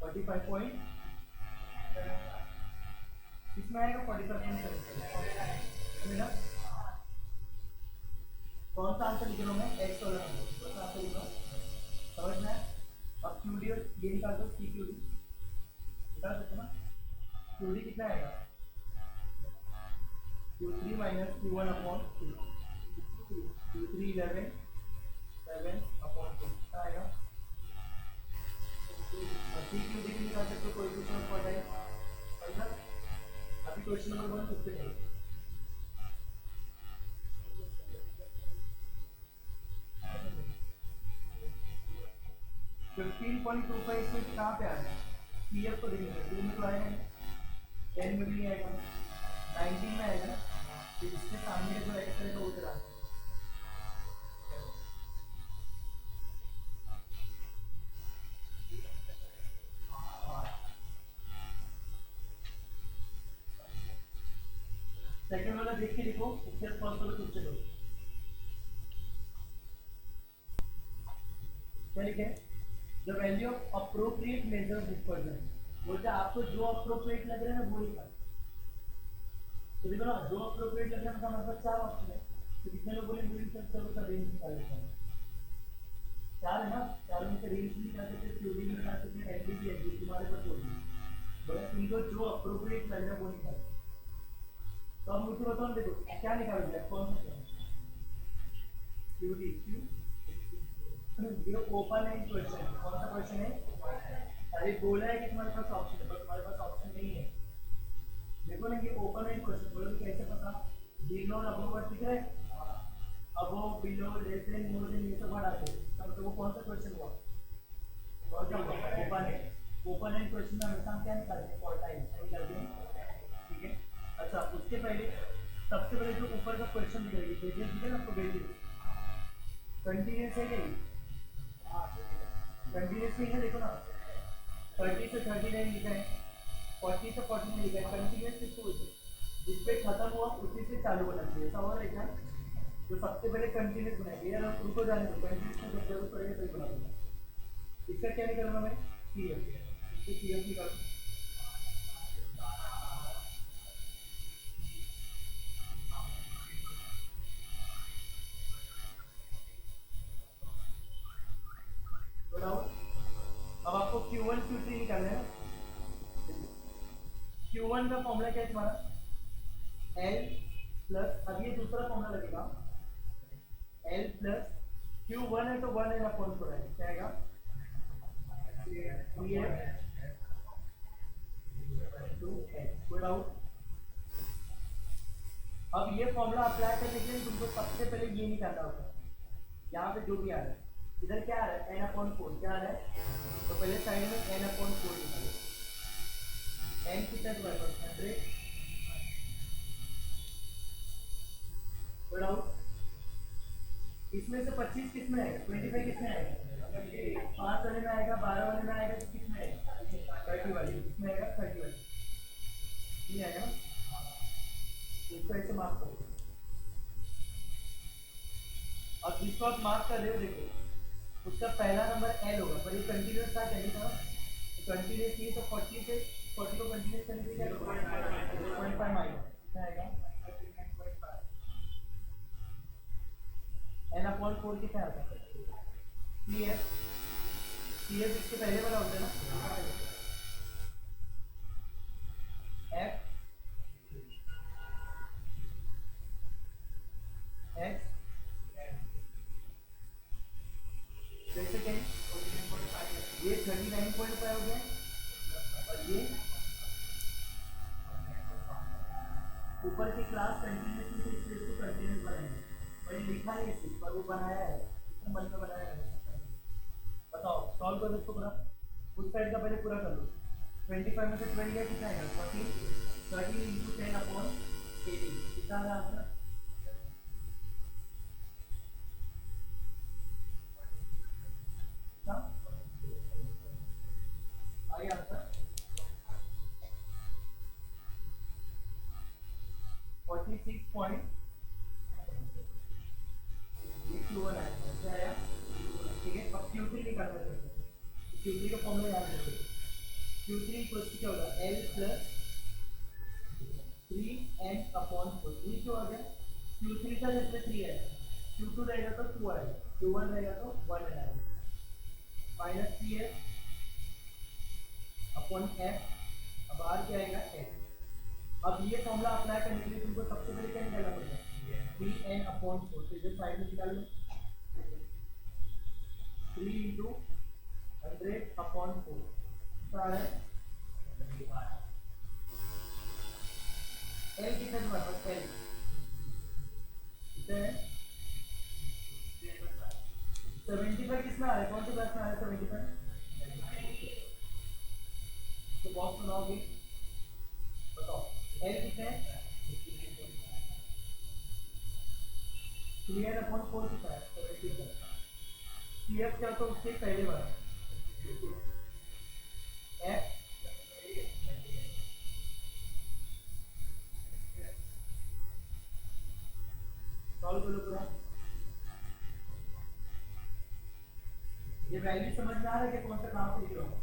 45 पॉइंट, इसमें आएगा 45.7 मिला। कौन सा आंसर लिख रहा हूँ मैं? एक्स वाला नंबर, कौन सा आंसर लिख रहा हूँ समझ में? अब QD और ये निकाल दो, CQD निकाल सकते ना, QD कितना आएगा? Q3 minus Q1 upon 2, Q3 11 7 upon 2 कितना आएगा? CQD भी निकाल सकते हो, कोई क्वेश्चन पढ़ा है ऐसा? अभी क्वेश्चन नंबर 1 पूछते हैं, 15.25 इसमें कहाँ पे आ रहा है? CF को देखेंगे, 2 में तो आएगा नहीं, 10 में भी नहीं आएगा, 19 में आएगा, तो इसके सामने का जो एक्स रहेगा वो चला। सेकंड वाला देख के लिखो, उसके फर्स्ट वाला खुद से करो। क्या लिखे? The value of appropriate measure of dispersion, बोलते आपको जो अप्रोप्रिएट लग रहा है ना वो लिखा। तो देखो ना, जो अप्रोप्रिएट लग रहा है मतलब हमारे पास 4 ऑप्शन है, तो कितने लोगों ने मिल सकते हो उसका रेंज निकाल लेते हैं, 4 है ना, 4 में से रेंज निकाल सकते हैं, क्यूडी निकाल सकते हैं, एलडीसी है जो तुम्हारे पास होगी, बस तुमको जो अप्रोप्रिएट लग रहा है वो निकाल। तो अब मुझे बताओ, देखो क्या निकालोगे, कौन सा क्यूडी क्यू, ये ओपन एंड क्वेश्चन, कौन सा क्वेश्चन है? अरे बोला है कि तुम्हारे पास ऑप्शन है, पर तुम्हारे पास ऑप्शन नहीं है। देखो ना ये ओपन एंड क्वेश्चन, बोलो तो कैसे पता? बिलो और अबव वर्ड दिख रहा है, above below less than more than ये सब वर्ड आते हैं, मतलब वो कौन सा क्वेश्चन हुआ? और क्या हुआ? ओपन है। ओपन एंड क्वेश्चन में हमेशा हम क्या निकालते हैं? फॉर टाइम निकालते हैं, ठीक है। अच्छा उसके पहले सबसे पहले जो ऊपर का क्वेश्चन दिख रहा है, वेजेस दिख रहा है आपको, वेजेस कंटीन्यूअस है क्या? कंटीन्यूअसली है, देखो ना 30 से 39 लिखा है, 40 से 49 लिखा है, कंटीन्यूअस किसको बोलते हैं? जिस पे खत्म हुआ उसी से चालू होना चाहिए, ऐसा हो रहा है क्या? तो सबसे पहले कंटीन्यूअस बनाएंगे, यार रुको जाने दो, कंटीन्यूअस में जब जरूरत पड़ेगा तभी बना दूंगा। इसका क्या निकालना मैं? CF, इसको CF निकालो, अब आपको Q1 Q3 निकालना है ना। Q1 का फॉर्मूला क्या है तुम्हारा? L प्लस, अब ये दूसरा फॉर्मूला लगेगा L प्लस Q1 है तो 1 है अपॉन 4 है, क्या आएगा? 3f 2x, good out. अब ये फॉर्मूला अप्लाई करने के लिए तुमको सबसे पहले ये निकालना होगा, यहाँ पे जो भी आ रहा है, इधर क्या आ रहा है? n/4 क्या आ रहा है? तो पहले साइड में n/4 निकालो, n कितना तुम्हारे पास? 100 इसमें से 25 किस में आएगा, 25 किस में आएगा, 5 वाले में आएगा, 12 वाले में आएगा, किस में आएगा, 30 वाले इसमें आएगा, 30 वाले नहीं आएगा ना, इसको ऐसे मार्क करो। अब जिसको आप मार्क कर रहे हो देखो उसका पहला नंबर एल होगा, पर ये कंटिन्यूस था कैसे था, कंटिन्यूस नहीं तो 40 से 40 को कंटिन्यूस करने के लिए 0.5 माइनस कितना आएगा, एन अपॉन 4 कितना आता है, सी एफ इसके पहले वाला होता है ना, एफ एक्स जैसे कहें ये 39.5 हो गया, और ये ऊपर की क्लास कंटिन्यूस में से इसको कंटिन्यूस बनाएंगे, मैंने लिखा है इसी पर वो बनाया है, इसने मन में बनाया है। बताओ सॉल्व करो इसको पूरा, उस साइड का पहले पूरा कर लो। 25 में से 20 गया कितना आएगा, 30 इंटू 10 अपॉन 18 कितना आ रहा है आंसर, आगे आंसर 46.81 आया, ठीक है। अब Q3 निकालना है, Q3 का फॉर्मूला याद रखो, Q3 इक्वल टू क्या होगा, L प्लस 3n अपॉन 4, 3 क्यों आ गया, Q3 का जैसे 3 है, Q2 रहेगा तो 2 आएगा, Q1 रहेगा तो 1 आएगा, माइनस 3 अपॉन f, अब r क्या आएगा x। अब ये फॉर्मूला अप्लाई करने के लिए तुमको सबसे पहले क्या निकालना पड़ेगा, 3n अपॉन 4, तो इधर साइड में निकाल लो, 3 इंटू 100 अपॉन 4 कितना आ रहा है, एल कितना तुम्हारे पास, एल कितना है 75 किसमें आ रहा है, कौन सी क्लास में आ रहा है 75, तो बॉक्स बनाओगे, बताओ एल कितना है, क्लियर अपॉन 4 कितना है, 75, सी एफ क्या तो उसके पहले वाला एफ सॉल्व करो पूरा, ये वैल्यू समझ में आ रहा है कि कौन सा काम से लिख रहा हूँ,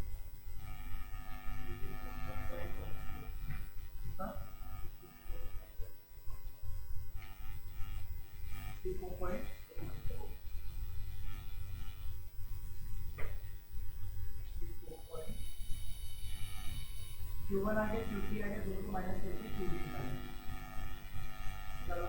Q1 आ गया, Q3 आ गया, दोनों को माइनस करके Q3 निकालेंगे, चलो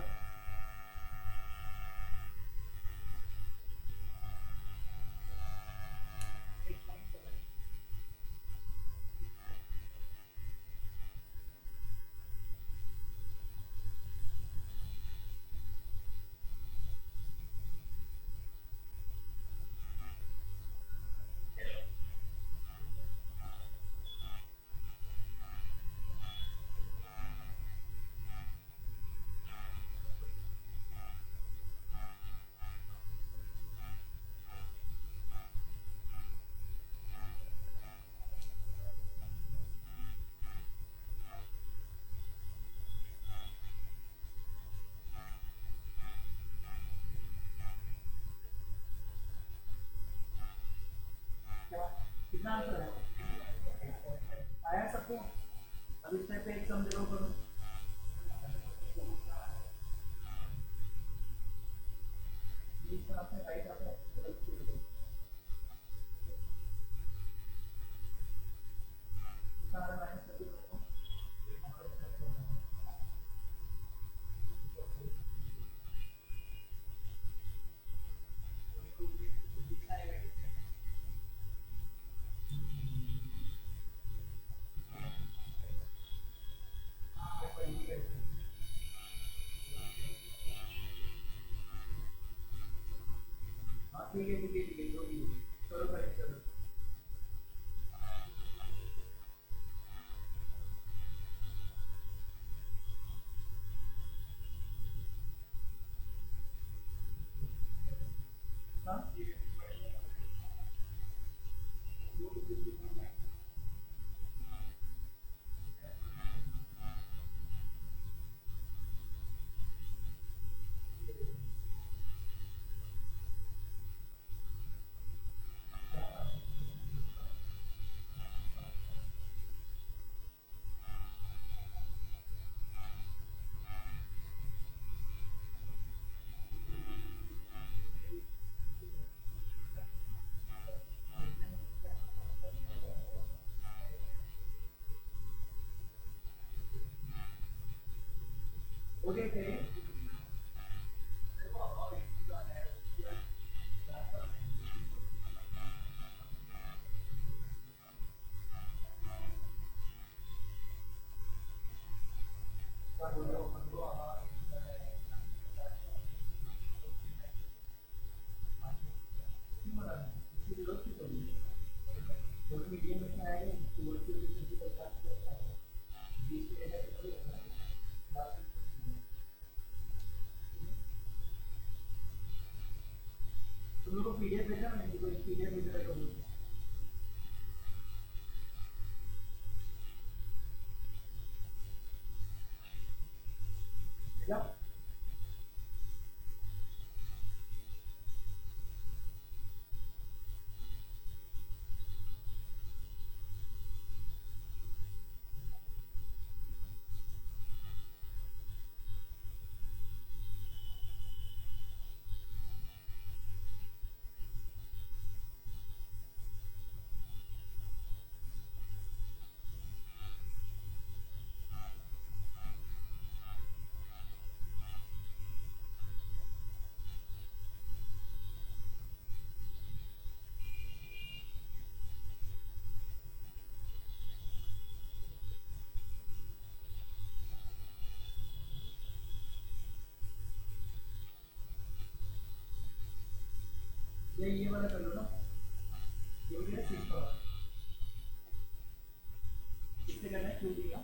कितना आंसर आया सबको, अब इसमें पे एक सम जरूर करो, राइट आपने ठीक है ठीक है ठीक है, जो भी करो करेक्ट करो, लोगे करिए मीडियम में आएगा तुम लोग को पीडीएफ भेजा मैंने पीडीएफ भेज रहा है क्या ये वाला कर लो ना ये हो गया 6 का किससे करना है क्यूबी का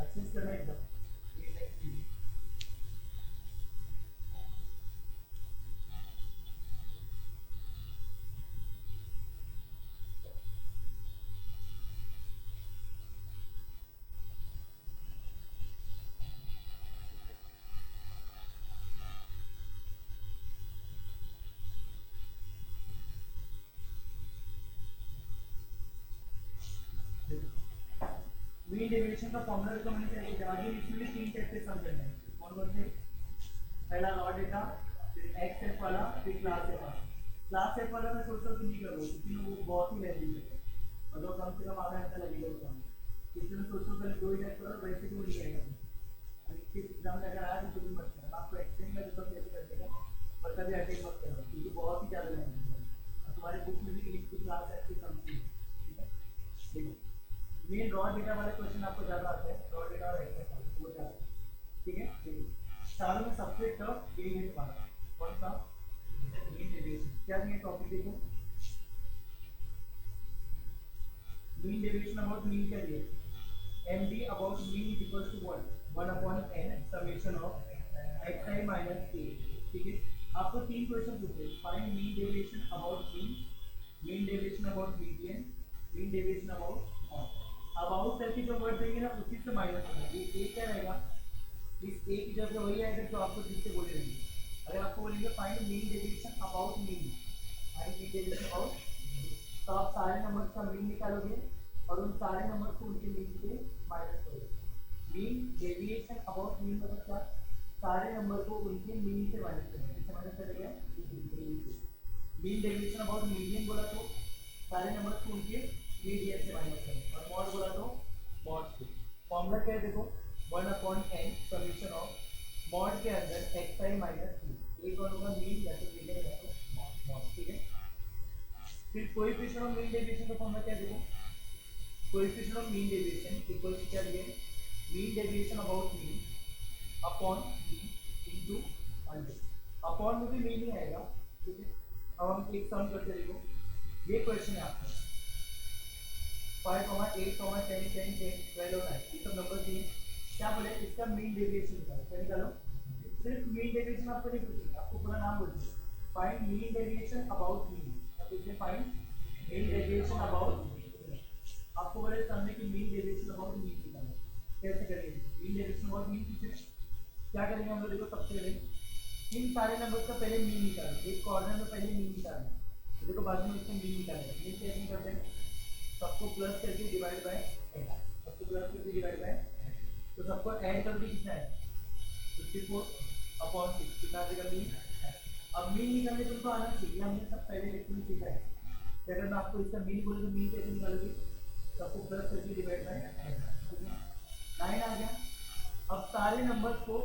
एक्सेस करना एकदम मीन डेविएशन का फॉर्मूला तो मैंने क्या किया आगे इसमें भी 3 टाइप के सम करने हैं कौन से पहला रॉ डेटा फिर एक्स एफ वाला फिर क्लास एफ वाला मैं सोचता हूँ कि नहीं करूँ क्योंकि वो बहुत ही लैंग्वेज है मतलब कम से कम आधा घंटा लगेगा उसका इसलिए मैं सोचता हूँ पहले 2 ही टाइप करो वैसे भी वो नहीं आएगा किस एग्जाम में अगर आया तो कुछ मत करना आपको एक्सप्लेन कर देता हूँ कैसे करने का और कभी अटेंड मत करना क्योंकि बहुत ही ज़्यादा लैंग्वेज है और तुम्हारे बुक में भी लिखी क्लास एफ की समझी ठीक है देखो मेन रॉ डेटा वाले क्वेश्चन आपको ज्यादा आते हैं रॉ डेटा और एक्सेस वो ज्यादा ठीक है देखिए चारों में सबसे टफ यही है तुम्हारा कौन सा मीन डेविएशन क्या दिया टॉपिक देखो मीन डेविएशन अबाउट मीन क्या दिया md about mean is equal to 1 upon n summation of xi minus a ठीक है आपको 3 क्वेश्चन पूछे find mean deviation about mean deviation about median mean deviation about about करके जो word देंगे ना उसी से माइनस होगा ये ए क्या रहेगा इस ए की जगह वही आएगा जो आपको जिससे बोले रहेंगे अगर आपको बोलेंगे find mean deviation about mean find mean deviation about तो आप सारे नंबर्स का मीन निकालोगे और उन सारे नंबर्स को उनके मीन से माइनस करोगे मीन डेविएशन अबाउट मीन मतलब क्या सारे नंबर को उनके मीन से माइनस करना है माइनस करेगा मीन डेविएशन अबाउट मीडियन बोला तो सारे नंबर्स को उनके मीडियन से माइनस करें और मॉड बोला तो मॉड से फॉर्मूला क्या है देखो 1/n समेशन ऑफ मॉड के अंदर xi माइनस a एक और होगा मीन या तो मीडियन या तो मॉड ठीक है फिर कोएफिशिएंट ऑफ मीन डेविएशन का फॉर्मूला क्या है देखो coefficient of mean deviation equal to क्या दिया mean deviation about mean upon mean into 100 upon में भी मीन ही आएगा ठीक है अब हम एक सम करते देखो ये क्वेश्चन है आपका 5, 8, 10, 10, 10, 12 और 9 ये सब नंबर दिए क्या बोले इसका मीन डेविएशन निकालो क्या निकालो सिर्फ मीन डेविएशन आपको नहीं पूछेंगे आपको पूरा नाम बोलिए find mean deviation about mean अब इसमें फाइंड मीन डेविएशन अबाउट आपको बोले सामने की मीन डेविएशन अबाउट मीन निकालो कैसे करेंगे मीन डेविएशन अबाउट मीन पूछे क्या करेंगे हम लोग देखो सबसे पहले इन सारे नंबर्स का पहले मीन निकालो एक कॉर्नर में पहले मीन निकालो देखो बाद में इसको मीन निकालेगा मीन कैसे करते हैं सबको प्लस करके डिवाइड बाय सबको प्लस करके डिवाइड बाय तो सबको ऐड करके कितना है 54 अपॉन 6 कितना देगा मीन अब मीन निकालने तुमको आना चाहिए, हमने सब पहले लेक्चर में सीखा है कि अगर मैं आपको इसका मीन बोलूँ तो मीन कैसे निकालोगे, सबको प्लस करके डिवाइड बाय 9 आ गया। अब सारे नंबर्स को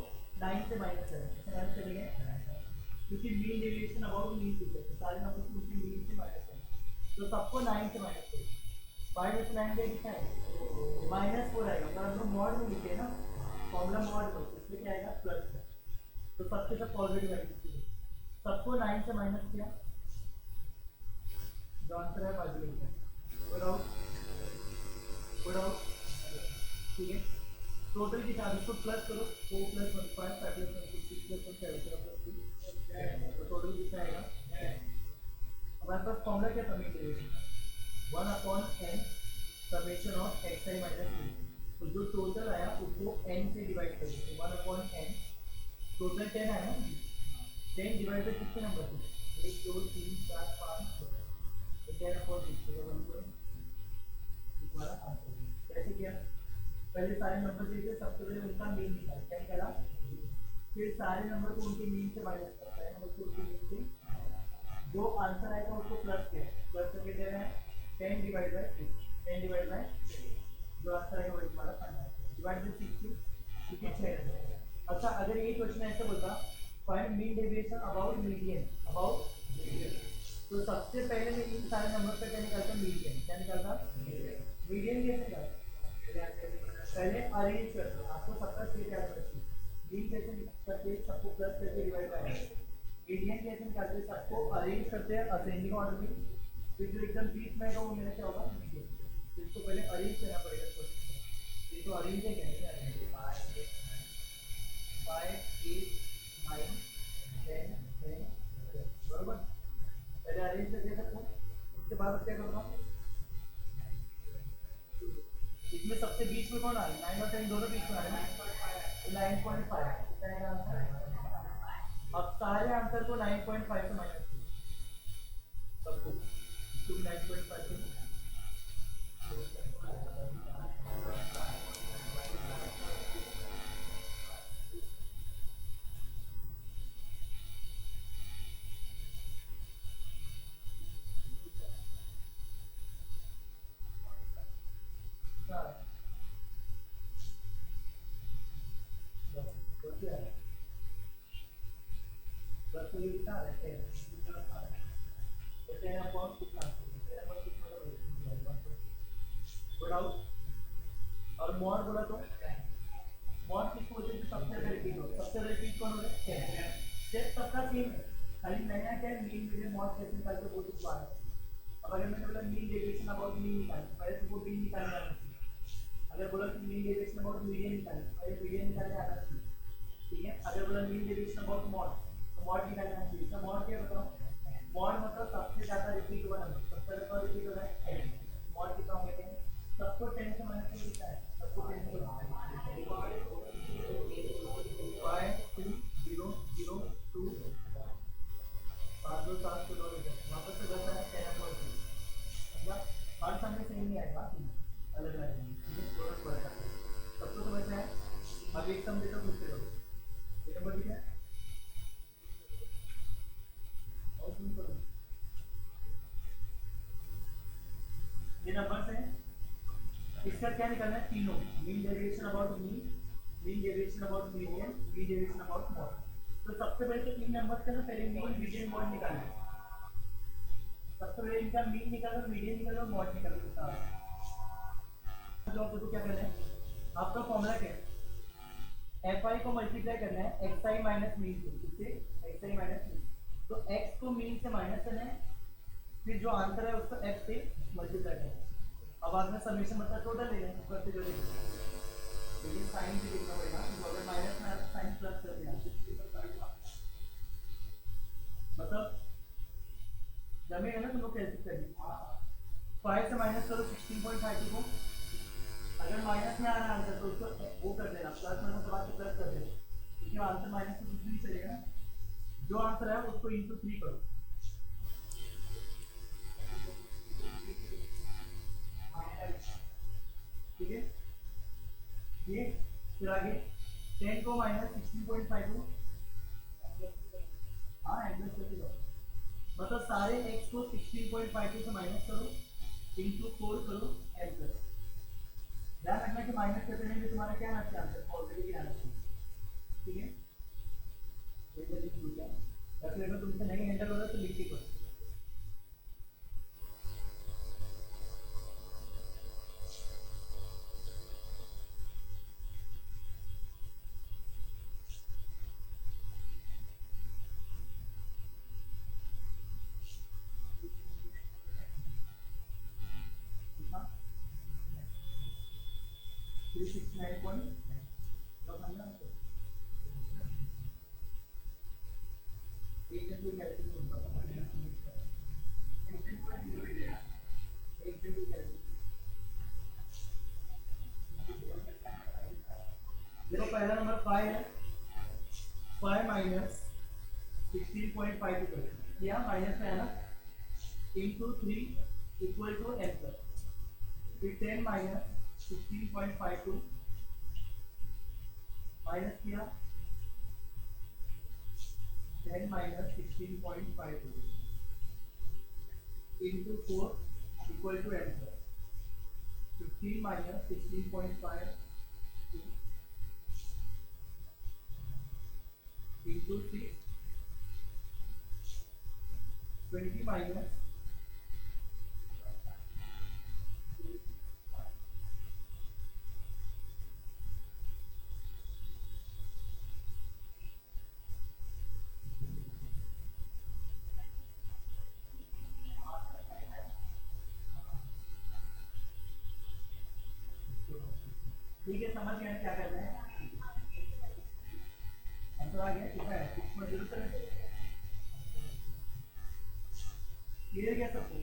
9 से माइनस करें, माइनस करेंगे क्योंकि मीन डेविएशन अबाउट मीन पूछे तो सारे नंबर्स को उनकी मीन से माइनस करें, तो सबको 9 से माइनस करें। 5 में 9 गया कितना है -4 आएगा, पर हम लोग मॉड में लिखे ना फॉर्मूला मॉड में, इसमें क्या आएगा प्लस का, तो सबके सब पॉजिटिव वैल्यू सबको 9 से माइनस किया, जो आंसर है बाजू में लिखा, पुट आउट ठीक है। टोटल की चार्ज इसको प्लस करो, 4 + 1 5 5 + 1 6 + 1 7 + 2 तो टोटल कितना आएगा। हमारे पास फॉर्मूला क्या था मीन डेविएशन का 1/n summation of xi - b, तो जो टोटल आया उसको n से डिवाइड कर दो, 1/n टोटल 10 आया ना, 10 डिवाइड बाय कितने नंबर थे 1 2 3 4 5 6, तो 10/6 हमारा आंसर। कैसे किया, पहले सारे नंबर दिए थे, सबसे पहले उनका मीन निकाला, क्या निकाला, फिर सारे नंबर को उनके मीन से माइनस करता है, नंबर को उनके मीन से जो आंसर आएगा उसको प्लस किया, प्लस करके दे रहे हैं 10 डिवाइड बाय 6, 10 डिवाइड बाय जो आंसर आएगा वही तुम्हारा फाइनल आंसर, डिवाइड बाय 6 क्योंकि 6। अच्छा अगर ये क्वेश्चन ऐसे बोलता find mean deviation about median, about तो सबसे पहले मैं इन सारे नंबर पे क्या निकालता मीडियन, क्या निकालता मीडियन कैसे निकालता, पहले अरेंज करते आपको सबका स्टेप याद रखिए, मीन कैसे करते सबको प्लस करके डिवाइड करेंगे, मीडियन कैसे निकालते सबको अरेंज करते हैं असेंडिंग ऑर्डर में, फिर जो एकदम बीच में वो मेरा क्या होगा मीडियन, तो इसको पहले अरेंज करना पड़ेगा क्वेश्चन, ये तो अरेंज है क्या नहीं अरेंज 5 8 9 10 10 बराबर, पहले अरेंज करके सबको, उसके बाद क्या करना इसमें सबसे बीच में कौन आ रहा है 9 और 10 दोनों बीच में आ रहे हैं, 9.5 अब सारे आंसर को 9.5 से माइनस सबको 9.5 से और मॉड बोला तो मॉड किसको बोलते हैं सबसे ज्यादा रिपीट हो, सबसे ज्यादा रिपीट कौन हो रहा है, स्टेप सबका सेम है, खाली नया क्या है मीन मीडियन मॉड कैसे निकालते वो कुछ बात है। अब अगर मैंने बोला मीन डेविएशन अबाउट मीन निकालना पहले तुमको मीन निकालना आना चाहिए, अगर बोला कि मीन डेविएशन अबाउट मीडियन निकालना पहले मीडियन निकालने आना चाहिए, ठीक है। अगर बोला मीन डेविएशन अबाउट मॉड तो मॉड निकालना आना चाहिए, तो मॉड क्या बताओ, मॉड मतलब सबसे ज्यादा रिपीट हुआ नंबर, सबसे ज्यादा रिपीट हो रहा है मॉड कितना हो गया सबको 10 से माइनस में कितना है, सबको 10 से 5 3 0 0 2 5 2 7 2 वापस से 10 है 10 और 2 मतलब हर समय सेम नहीं आएगा, अलग अलग सबको समझना है। अब एक सम देता पूछते रहो, ये नंबर दिया और सुन करो, ये नंबर है इसका क्या निकालना है तीनों, mean deviation about mean deviation about median, mean deviation about mod. तो सबसे पहले तो तीन नंबर का ना पहले मीन मीडियन मॉड निकालना है, सबसे पहले इनका मीन निकालो मीडियन निकालो मॉड निकालो कितना है। जो आपको क्या करना है आपका फॉर्मूला क्या है fi को मल्टीप्लाई करना है xi माइनस मीन से, किससे xi माइनस मीन, तो x को मीन से माइनस करना है, फिर जो आंसर है उसको f से मल्टीप्लाई करना है। अब बाद में समेशन मतलब टोटल ले लेंगे ऊपर से जो लेंगे, लेकिन साइन से लिखना पड़ेगा, तो अगर माइनस में आता साइन प्लस कर देना, मतलब जमेगा ना तुम लोग कैसे करेंगे 5 से माइनस करो 16.52 को, अगर माइनस में आ रहा है आंसर तो उसको वो कर देना प्लस में तो बाद प्लस कर देना, क्योंकि आंसर माइनस से कुछ नहीं चलेगा ना, जो आंसर है उसको इंटू 3 करो, ठीक है ये फिर आगे 10 को माइनस 16.52 हाँ एड्रेस करके जाओ, मतलब सारे x को 16.52 से माइनस करो, इंटू 4 करो n प्लस। ध्यान रखना कि माइनस करते टाइम तुम्हारा क्या आना चाहिए, आंसर पॉजिटिव ही आना चाहिए, ठीक है। ये तो लिख दूंगा, या फिर अगर तुमसे नहीं हैंडल हो रहा तो लिख के करो। हाँ 369.9 एक जन देखो पहला नंबर 5 है, 5 माइनस 16.52 कर किया, माइनस में है ना, into 3 equal to n plus, फिर 10 माइनस 16.52 माइनस किया 10 minus 16.52 into 4 equal to n plus 15 minus 16.5 into 6 20 minus ठीक है, समझ गए क्या करना है, आंसर आ गया कितना है 6.07। क्लियर क्या सबको?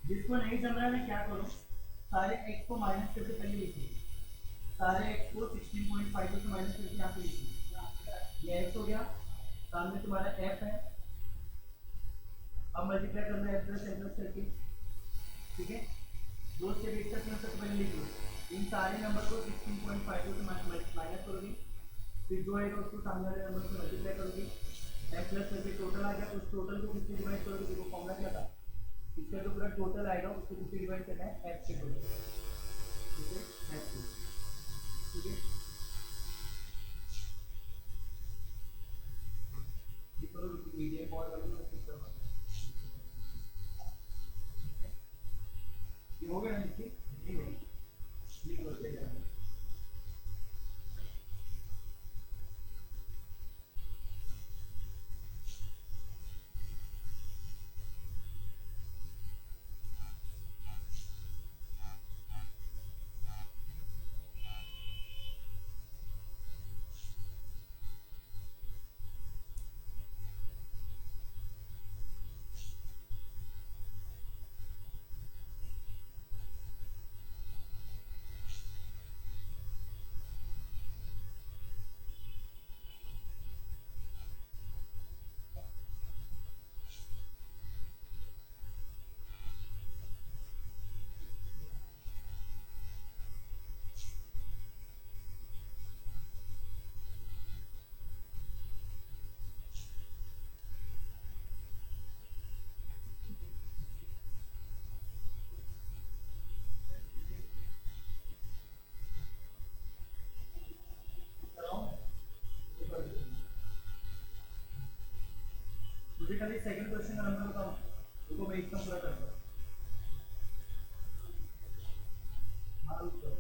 जिसको नहीं समझ रहा है क्या करो, सारे x को माइनस करके पहले लिखिए, सारे x को 16.52 से माइनस करके यहाँ पे लिखिए, ये x हो गया, सामने तुम्हारा f है, अब मल्टीप्लाई करना है f प्लस n प्लस करके, ठीक है। दो स्टेप एक तक सबसे पहले लिख लो, इन सारे नंबर को 16.52 से माइनस करोगे, फिर जो आएगा उसको सामने वाले नंबर से मल्टीप्लाई करोगे, f प्लस करके टोटल आ गया, उस टोटल को किससे डिवाइड करोगे, देखो फॉर्मूला क्या था, इसका जो पूरा टोटल आएगा उसको किससे डिवाइड करना है, f से टोटल, ठीक है, f से, ठीक है। ये करो वीडियो कॉल वाली में क्लिक करवा दो, ये हो गया ना, ठीक है, ये लो चलिए। मुझे खाली सेकंड क्वेश्चन का नंबर बताओ, देखो मैं एकदम पूरा करता हूँ, हाँ रुक जाओ,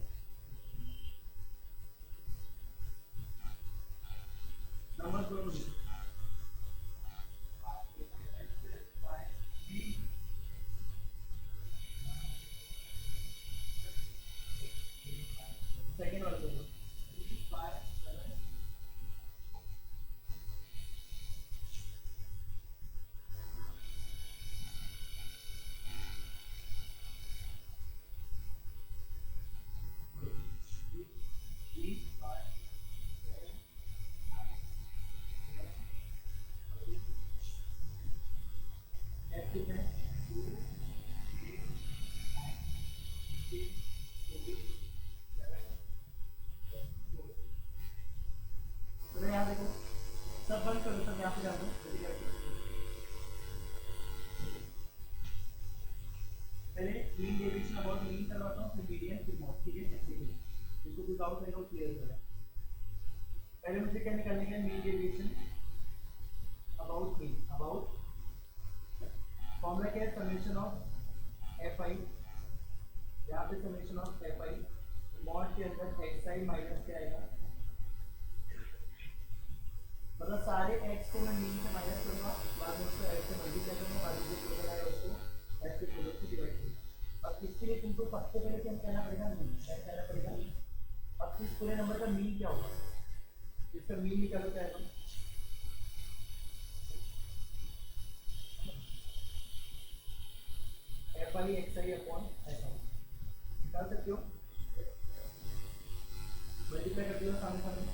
नंबर दो मुझे, सेकंड वाला दो, फिर मीडियन फिर मॉड, ठीक है। ऐसे ही इसको कोई डाउट है तो क्लियर हो जाए। पहले मुझे क्या निकालने का है, mean deviation about mean, about formula क्या है, समेशन ऑफ एफ आई, यहाँ पे summation of F I mod के अंदर एक्स आई माइनस क्या आएगा, मतलब सारे x को मैं मीन से माइनस करूंगा, बाद में उसको x से मल्टीप्लाई करूंगा, बाद में जो प्रोडक्ट आएगा उसको x के प्रोडक्ट से डिवाइड करूंगा। अब इसके लिए तुमको सबसे पहले क्या कहना पड़ेगा, मीन क्या कहना पड़ेगा। अब इस पूरे नंबर का मीन क्या होगा, इसका मीन निकालो क्या है, F I X I upon F आई निकाल सकते हो, मल्टीप्लाई कर दिया सामने सामने,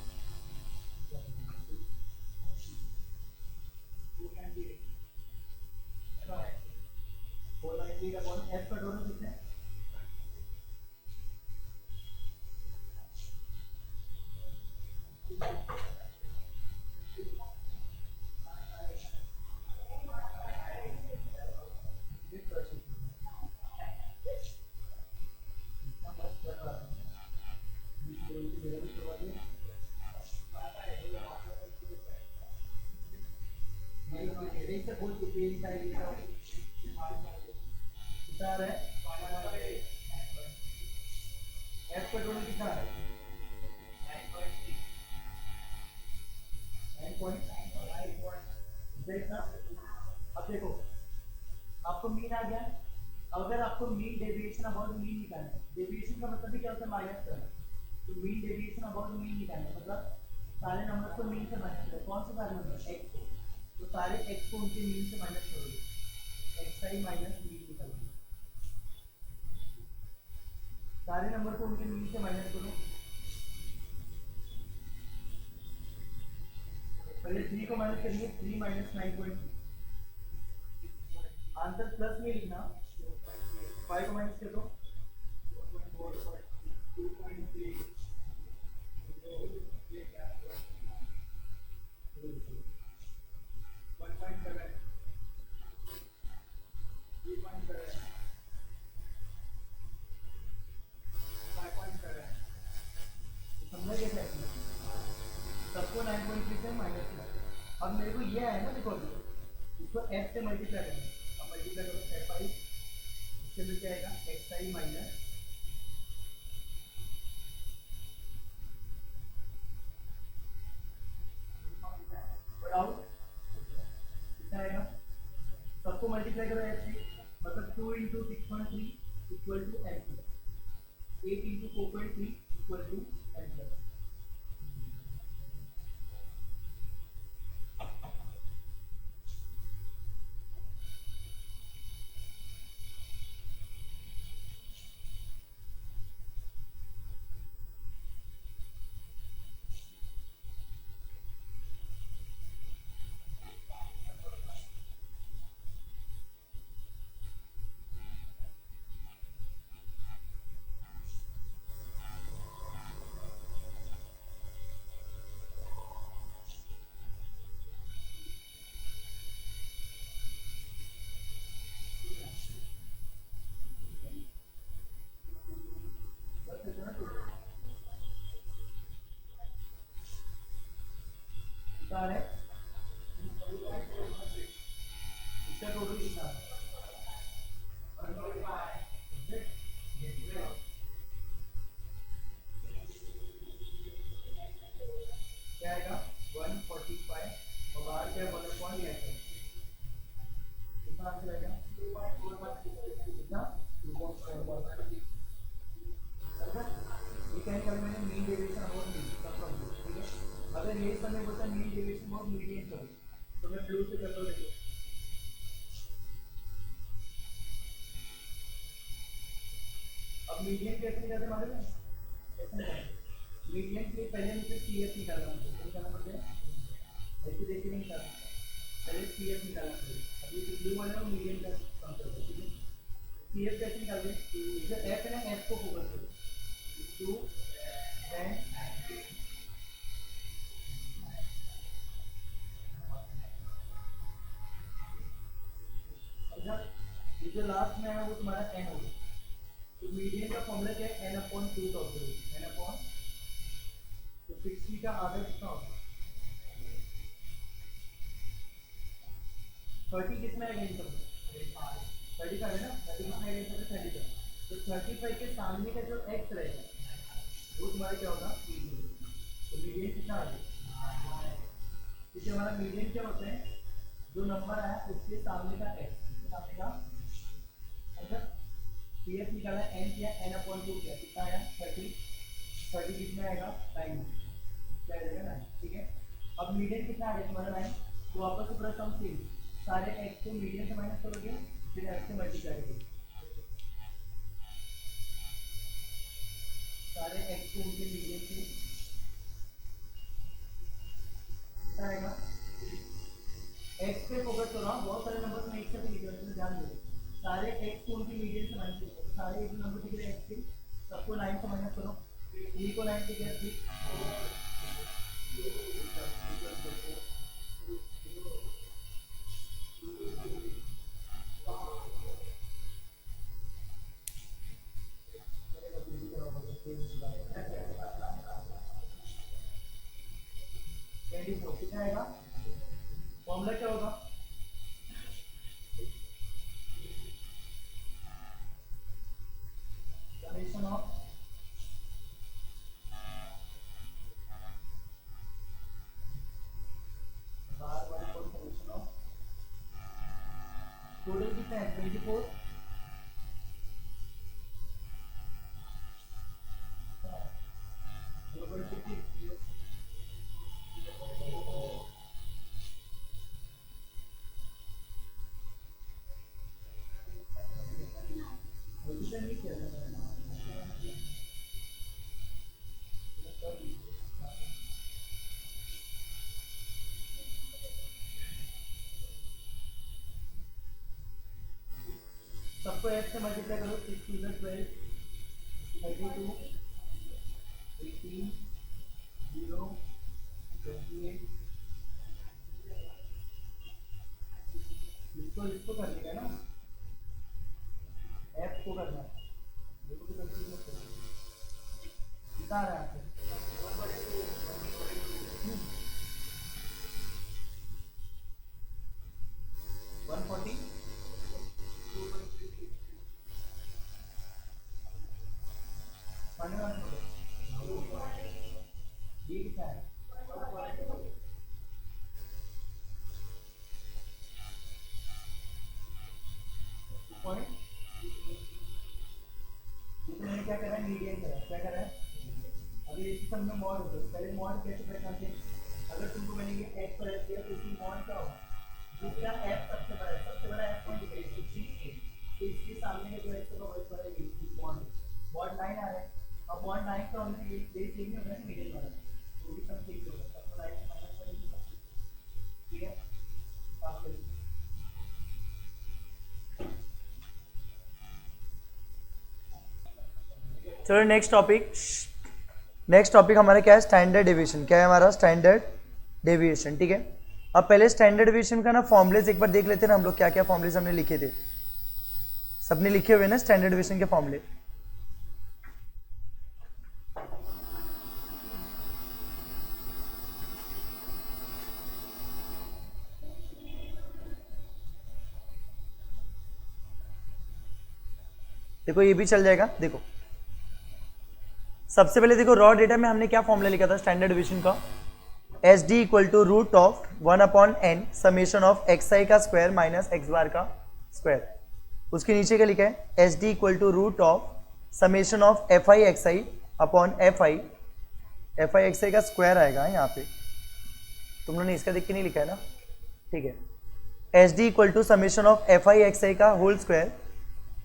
एफ का टोटल कितना है, एफ का टोटल कितना है, 9.9। अब देखो आपको मीन आ गया, अगर आपको मीन डेविएशन अबाउट मीन निकालना है, डेविएशन का मतलब भी क्या होता है, माइनस करना, तो मीन डेविएशन अबाउट मीन निकालना है, मतलब सारे नंबर को मीन से माइनस करो, कौन से सारे नंबर, एक्स को, तो सारे एक्स को उनके मीन से माइनस करोगे, एक्स आई माइनस मीन निकालोगे, सारे नंबर को उनके मीन से माइनस करो, पहले 3 को माइनस करिए, 3 माइनस 9.3, आंसर प्लस में लिखना, 5 को माइनस कर दो, 1.7, समझा कैसे सबको 9.3 से माइनस किया। अब मेरे को ये है ना, देखो इसको f से मल्टीप्लाई करना, अब मल्टीप्लाई करो एफ आई, इसके लिए क्या आएगा, एक्स आई माइनस आउट कितना आएगा, सबको मल्टीप्लाई करो एफ से, मतलब 2 into 6.3 equal to F plus, 8 into 4.3 equal to F plus. है इसका टोटल कितना है, क्या आएगा 145 और बाहर क्या 1.8 कितना आंसर आएगा, कितना 2.4। ये क्या निकाला मैंने, मीन डेविएशन अबाउट मीन, ठीक है। अगर ये समय बोलता है मीन डेविएशन अबाउट मीडियन करो, तो मैं ब्लू से करता हूँ, देखो अब मीडियन कैसे निकालते मालूम है, कैसे निकालते, मीडियन के लिए पहले मुझे सी एफ निकालना होगा, क्या निकालना पड़ेगा, ऐसे देख के नहीं निकालना, पहले सी एफ निकालना पड़ेगा। अभी जो ब्लू वाला है वो मीडियन का काउंट करता है, ठीक है। सी एफ कैसे निकालते हैं, जो एफ है ना, एफ को फोकस करो, 2 10 जो लास्ट में है वो तुम्हारा एन होगा, तो मीडियन का फॉर्मूला क्या है, n/2 टॉप n अपॉन, तो 60 का आधा कितना होगा 30 किसमें आएगा इन सब 30 का है ना, 30 किसमें आएगा इन सब 30 का, तो 35 के सामने का जो x रहेगा वो तुम्हारा क्या होगा मीडियन, तो मीडियन कितना आ गया, क्योंकि हमारा मीडियन क्या होता है जो नंबर आया उसके सामने का x, उसके सामने का मतलब पीएफ निकाला n किया n/2 किया कितना आया 30 कितने आएगा 9 क्या आएगा ना, ठीक है। अब मीडियन कितना आ गया तुम्हारा 9, तो वापस से पूरा सम सेम, सारे x को मीडियन से माइनस करोगे फिर x से मल्टीप्लाई करोगे, सारे x को उनके मीडियन से कितना आएगा, x पे फोकस करो, बहुत सारे नंबर में एक साथ लिखे हैं ध्यान दो, सारे x को उनकी मीडियन से माइनस करो, तो सारे एक नंबर दिख रहे हैं x के सबको 9 से माइनस करो, e को 9 से किया फिर कितना आएगा, फॉर्मूला क्या होगा समेशन ऑफ टोटल कितना है 24 सबको f से मल्टीप्लाई करो, 6 2 12 32 18 0 28 इसको करने का ना, f को करना है, देखो तो कंफ्यूज मत करो, कितना आ रहा है आपको 140 ये कितना है पॉइंट, मैंने क्या करा है मीडियन करा, क्या करा है अभी इस सब में मॉड होगा, पहले मॉड कैसे पहचानते हैं, अगर तुमको मिलेंगे x पर f दिया तो इसकी मॉड क्या होगा, जिसका f सबसे बड़ा f पॉइंट है 60, तो इसके सामने का जो x होगा वही बड़ा है मॉड 9 आ रहा है, अब मॉड 9 का हमने ये सेम ही होगा मीडियन वाला, वो भी सब ठीक होगा, सबको 9 से माइनस करेंगे, ठीक है आप करिए। चलो नेक्स्ट टॉपिक हमारा क्या है, स्टैंडर्ड डेविएशन। क्या है हमारा स्टैंडर्ड डेविएशन, ठीक है। अब पहले स्टैंडर्ड डेविएशन का ना फॉर्मुलेज एक बार देख लेते हैं ना हम लोग, क्या क्या फॉर्मुलेज हमने लिखे थे, सबने लिखे हुए ना स्टैंडर्ड डेविएशन के फॉर्मुले। देखो ये भी चल जाएगा, देखो सबसे पहले देखो रॉ डेटा में हमने क्या फॉर्मूला लिखा था स्टैंडर्ड डेविएशन का, S D equal to root of 1/n summation of X I का स्क्वायर माइनस एक्स बार का स्क्वायर। उसके नीचे क्या लिखा है, S D equal to root of summation of F I X I upon F I X I का square आएगा यहाँ पे, तुम लोगों ने इसका देख के नहीं लिखा है ना, ठीक है। S D equal to summation of F I X I का whole square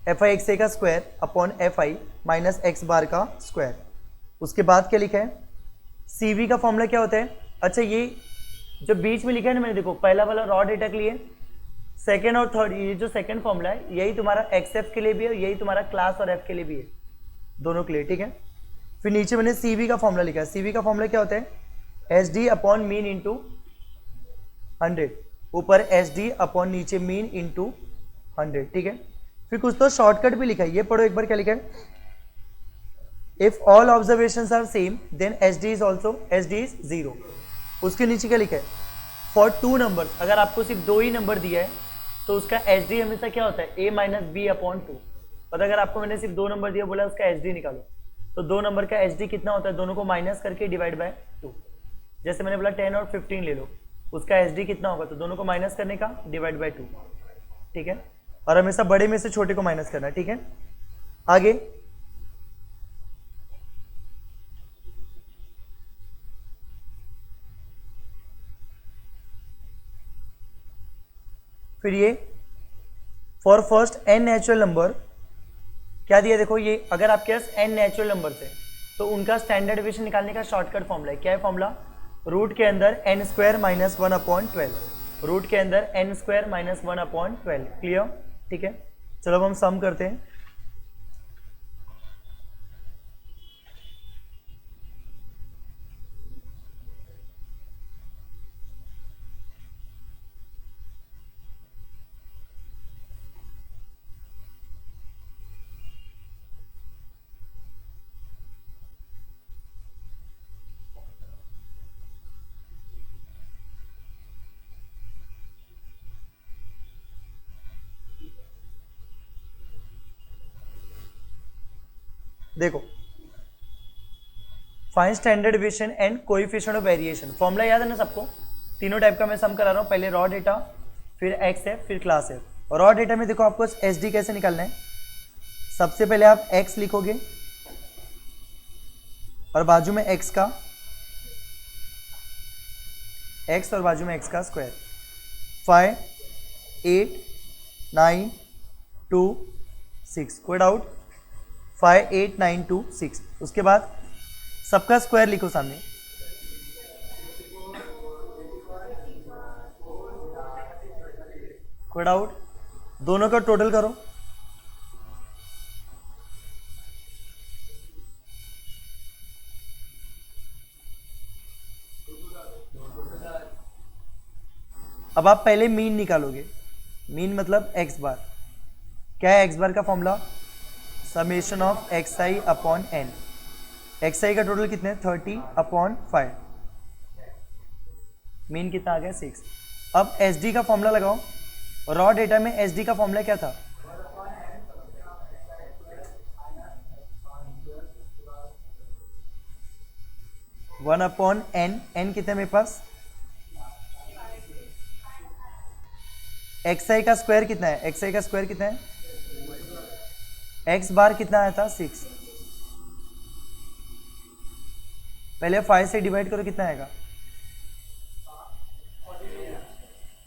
F I X I का square upon F I minus X bar का स्क्वायर। उसके बाद क्या लिखा है, सी वी का फॉर्मूला क्या होता है, अच्छा ये जो बीच में लिखा है ना मैंने, देखो पहला वाला रॉ डेटा के लिए, सेकेंड और थर्ड, ये जो सेकेंड फॉर्मूला है यही तुम्हारा एक्स एफ के लिए भी है, यही तुम्हारा क्लास और एफ के लिए भी है, दोनों के लिए, ठीक है। फिर नीचे मैंने सी वी का फॉर्मूला लिखा है, सी वी का फॉर्मूला क्या होता है, S D upon mean into 100, ऊपर एस डी अपॉन नीचे मीन इंटू 100, ठीक है। फिर कुछ तो शॉर्टकट भी लिखा है, ये पढ़ो एक बार क्या लिखा है। If all observations are same then H D is also H D is 0। उसके नीचे क्या लिखा है, फॉर 2 नंबर्स, अगर आपको सिर्फ 2 ही नंबर दिया है तो उसका एच डी हमेशा क्या होता है, a माइनस बी अपॉन 2। और अगर आपको मैंने सिर्फ 2 नंबर दिया, बोला उसका एच डी निकालो, तो 2 नंबर का एच डी कितना होता है, दोनों को माइनस करके डिवाइड बाय 2। जैसे मैंने बोला 10 और 15 ले लो, उसका एच डी कितना होगा, तो दोनों को माइनस करने का डिवाइड बाय 2, ठीक है। और हमेशा बड़े में से छोटे को माइनस करना है, ठीक है। आगे फिर ये for first n natural number क्या दिया, देखो ये अगर आपके पास n नेचुरल नंबर थे तो उनका स्टैंडर्ड डेविएशन निकालने का शॉर्टकट फॉर्मूला है। क्या है फॉर्मूला, रूट के अंदर n square minus 1 upon 12, root के अंदर n square minus 1 upon 12। Clear, ठीक है। चलो अब हम सम करते हैं। देखो find standard deviation and coefficient of variation, formula याद है ना सबको। तीनों टाइप का मैं सम करा रहा हूँ, पहले रॉ डेटा, फिर एक्स है, फिर क्लास है। और रॉ डेटा में देखो आपको एच डी कैसे निकालना है। सबसे पहले आप एक्स लिखोगे और बाजू में एक्स का एक्स और बाजू में एक्स का स्क्वायर, 5 8 9 2 6, कोई डाउट, 5 8 9 2 6। उसके बाद सबका स्क्वायर लिखो सामने, कोई डाउट, दोनों का टोटल करो, अब आप पहले मीन निकालोगे। मीन मतलब एक्स बार। क्या है एक्स बार का formula, summation of X I upon N. X I का टोटल कितने, 30 अपॉन 5, मीन कितना आ गया 6। अब एच डी का फॉर्मूला लगाओ। रॉ डेटा में एच डी का फॉर्मूला क्या था, वन अपॉन एन। एन कितने मेरे पास, एक्स आई का स्क्वायर कितना है, एक्स आई का स्क्वायर कितना है, एक्स बार कितना आया था 6। पहले 5 से डिवाइड करो, कितना आएगा,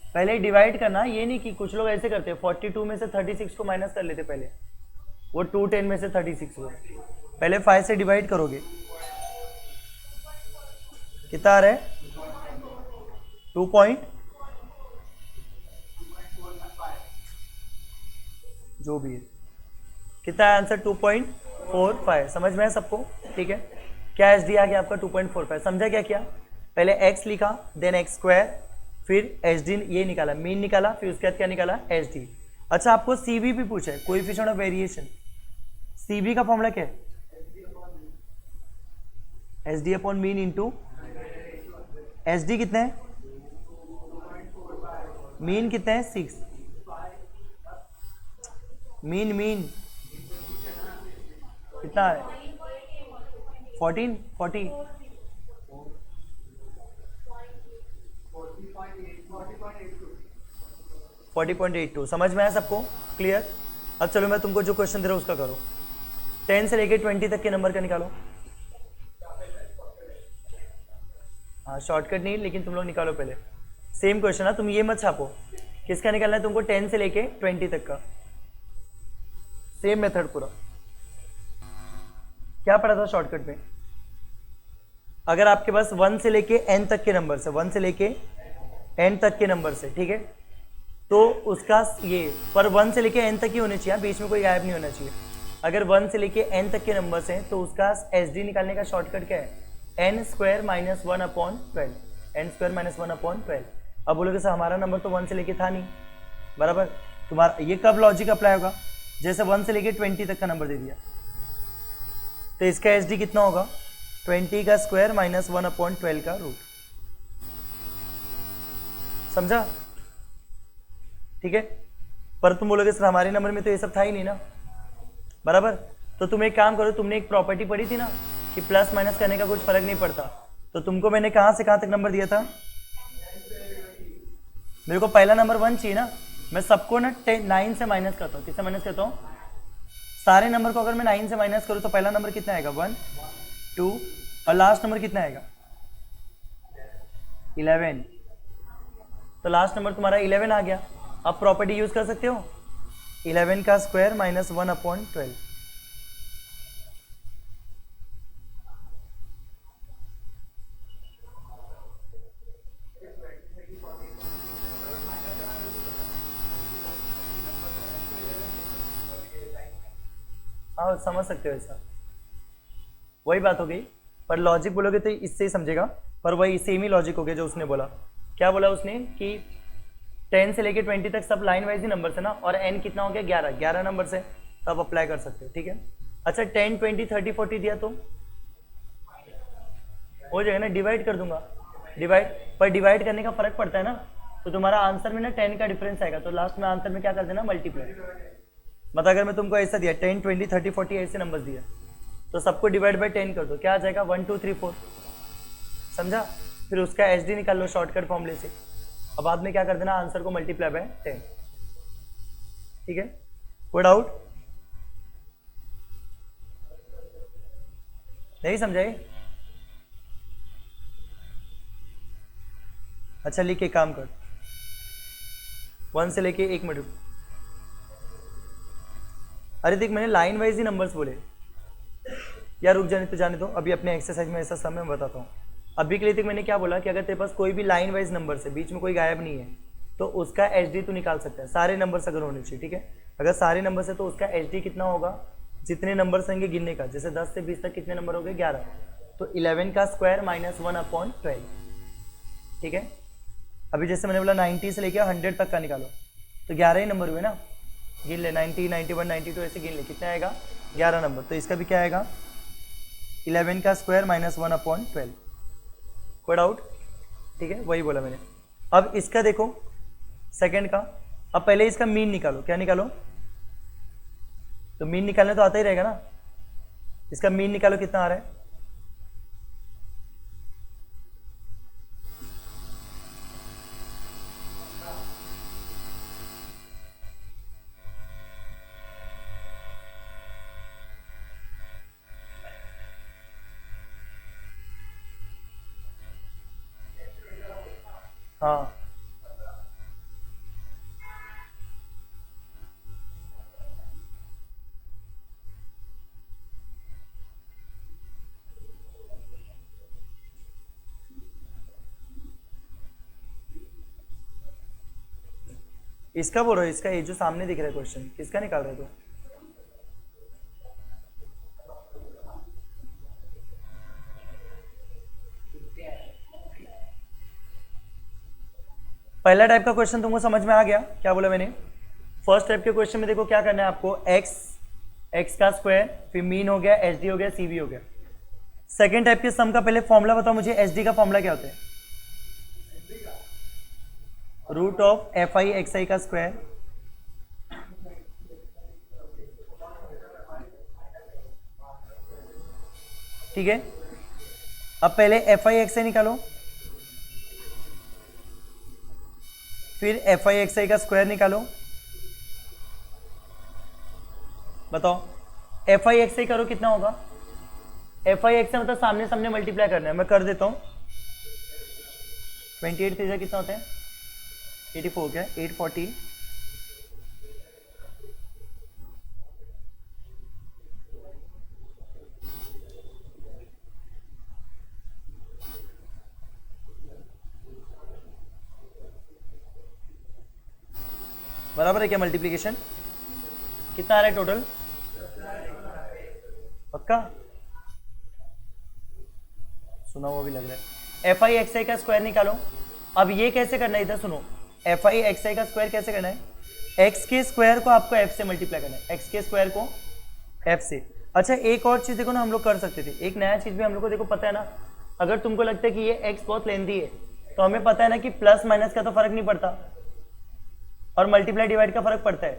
पहले डिवाइड करना, ये नहीं कि कुछ लोग ऐसे करते हैं 42 में से 36 को माइनस कर लेते पहले, वो 210 में से 36 को। पहले 5 से डिवाइड करोगे, कितना आ रहा है 2 पॉइंट जो भी है, कितना है आंसर 2.45। समझ में है सबको, ठीक है। क्या एच डी आ गया आपका 2.45। समझा क्या किया, पहले x लिखा, देन एक्स स्क्वायर, फिर एच डी ये निकाला, मीन निकाला, फिर उसके बाद क्या निकाला एच डी। अच्छा आपको सी बी भी पूछा है, coefficient of variation. C B का फॉर्मूला क्या है, H D upon mean into H D कितना है, मीन कितना है 6, मीन मीन कितना है 14 40 40.82। समझ में आया सबको, क्लियर। अब चलो मैं तुमको जो क्वेश्चन दे रहा हूं उसका करो। 10 से लेके 20 तक के नंबर का निकालो। हाँ शॉर्टकट नहीं, लेकिन तुम लोग निकालो पहले। सेम क्वेश्चन है, तुम ये मत छापो। किसका निकालना है तुमको, 10 से लेके 20 तक का, सेम मेथड पूरा। क्या पढ़ा था शॉर्टकट में, अगर आपके पास 1 से लेके n तक के नंबर से, 1 से लेके n तक के नंबर से, ठीक है, तो उसका ये पर 1 से लेके n तक ही होने चाहिए, बीच में कोई गायब नहीं होना चाहिए। अगर 1 से लेके n तक के नंबर से, तो उसका एच डी निकालने का शॉर्टकट क्या है, n square minus 1 upon 12, n square minus 1 upon 12। अब बोलोगे सर हमारा नंबर तो 1 से लेके था नहीं, बराबर। तुम्हारा ये कब लॉजिक अप्लाई होगा, जैसे 1 से लेके 20 तक का नंबर दे दिया, तो इसका एच डी कितना होगा 20 का स्क्वायर माइनस 1/12 का रूट। समझा? ठीक है। पर तुम बोलोगे सर हमारे नंबर में तो ये सब था ही नहीं ना, बराबर। तो तुम एक काम करो, तुमने एक प्रॉपर्टी पढ़ी थी ना कि प्लस माइनस करने का कुछ फर्क नहीं पड़ता, तो तुमको मैंने कहां से कहां तक नंबर दिया था? मेरे को पहला नंबर 1 चाहिए ना, मैं सबको ना 9 से माइनस करता हूँ। किससे माइनस करता हूँ? सारे नंबर को अगर मैं 9 से माइनस करूँ तो पहला नंबर कितना आएगा 1 2 और लास्ट नंबर कितना आएगा 11। तो लास्ट नंबर तुम्हारा 11 आ गया। अब प्रॉपर्टी यूज कर सकते हो, 11 का स्क्वायर माइनस 1/12। हाँ समझ सकते हो ऐसा, वही बात हो गई। पर लॉजिक बोलोगे तो इससे ही समझेगा, पर वही सेम ही लॉजिक हो गया जो उसने बोला। क्या बोला उसने कि 10 से लेके 20 तक सब लाइन वाइज ही नंबर है ना, और n कितना हो गया 11 नंबर से, तब अप्लाई कर सकते हो। ठीक है। अच्छा 10 20 30 40 दिया तो हो जाएगा ना, डिवाइड कर दूंगा, डिवाइड। पर डिवाइड करने का फर्क पड़ता है ना, तो तुम्हारा आंसर में ना 10 का डिफरेंस आएगा, तो लास्ट में आंसर में क्या कर देना मल्टीप्लाई। मतलब अगर मैं तुमको ऐसा दिया 10 20 30 40 ऐसे नंबर दिया, तो सबको डिवाइड बाय 10 कर दो, क्या आ जाएगा 1 2 3 4। समझा? फिर उसका एच डी निकाल लो शॉर्टकट फॉर्मूले से। अब बाद में क्या कर देना, आंसर को मल्टीप्लाई बाय 10। ठीक है। कोई डाउट? नहीं समझाई? अच्छा लिख के काम कर, 1 से लेके 1 मिनट। अरे देख मैंने लाइन वाइज ही नंबर्स बोले यार, रुक जाने दो, अभी अपने एक्सरसाइज में ऐसा समय बताता हूँ। अभी के लिए तक मैंने क्या बोला कि अगर तेरे पास कोई भी लाइन वाइज नंबर है, बीच में कोई गायब नहीं है, तो उसका एच डी तू निकाल सकता है, सारे नंबर्स अगर होने चाहिए। ठीक है। अगर सारे नंबर है तो उसका एच डी कितना होगा, जितने नंबर्स होंगे गिनने का, जैसे 10 से 20 तक कितने नंबर हो गए 11, तो 11 का स्क्वायर माइनस 1/12। ठीक है। अभी जैसे मैंने बोला 90 से लेकर 100 तक का निकालो, तो 11 ही नंबर हुए ना, गिन ले 90 91 92 ऐसे गिन ले, कितना आएगा 11 नंबर। तो इसका भी क्या आएगा 11 का स्क्वायर माइनस 1/12। कोई डाउट? ठीक है, वही बोला मैंने। अब इसका देखो सेकंड का, अब पहले इसका मीन निकालो। क्या निकालो? तो मीन निकालने तो आता ही रहेगा ना, इसका मीन निकालो कितना आ रहा है, हाँ इसका बोलो, इसका ये जो सामने दिख रहा है क्वेश्चन, किसका निकाल रहे हो? पहला टाइप का क्वेश्चन तुमको समझ में आ गया क्या बोला मैंने? फर्स्ट टाइप के क्वेश्चन में देखो क्या करना है आपको, एक्स का स्क्वायर, फिर मीन हो गया, एच डी हो गया, सी बी हो गया। सेकेंड टाइप के सम का पहले फॉर्मूला बताओ मुझे, एच डी का फॉर्मूला क्या होता है? Root of F I X I का स्क्वायर ठीक है। अब पहले एफ आई एक्स आई निकालो, फिर एफ आई एक्स आई का स्क्वायर निकालो। बताओ एफ आई एक्स आई करो कितना होगा? एफ आई एक्स आई मतलब सामने सामने मल्टीप्लाई करना है, मैं कर देता हूं। 28 से कितना होता है 84 क्या 840 बराबर है क्या? मल्टीप्लीकेशन कितना आ रहा है टोटल? पक्का सुना हुआ भी लग रहा है। एफ आई एक्स आई का स्क्वायर निकालो। अब ये कैसे करना है, इधर सुनो, एफ आई एक्स आई का स्क्वायर कैसे करना है? एक्स के स्क्वायर को आपको एफ से मल्टीप्लाई करना है, एक्स के स्क्वायर को एफ से। अच्छा एक और चीज देखो ना, हम लोग कर सकते थे, एक नया चीज भी हम लोग को देखो पता है ना, अगर तुमको लगता है कि ये एक्स बहुत लेंथी है तो हमें पता है ना कि प्लस माइनस का तो फर्क नहीं पड़ता और मल्टीप्लाई डिवाइड का फर्क पड़ता है,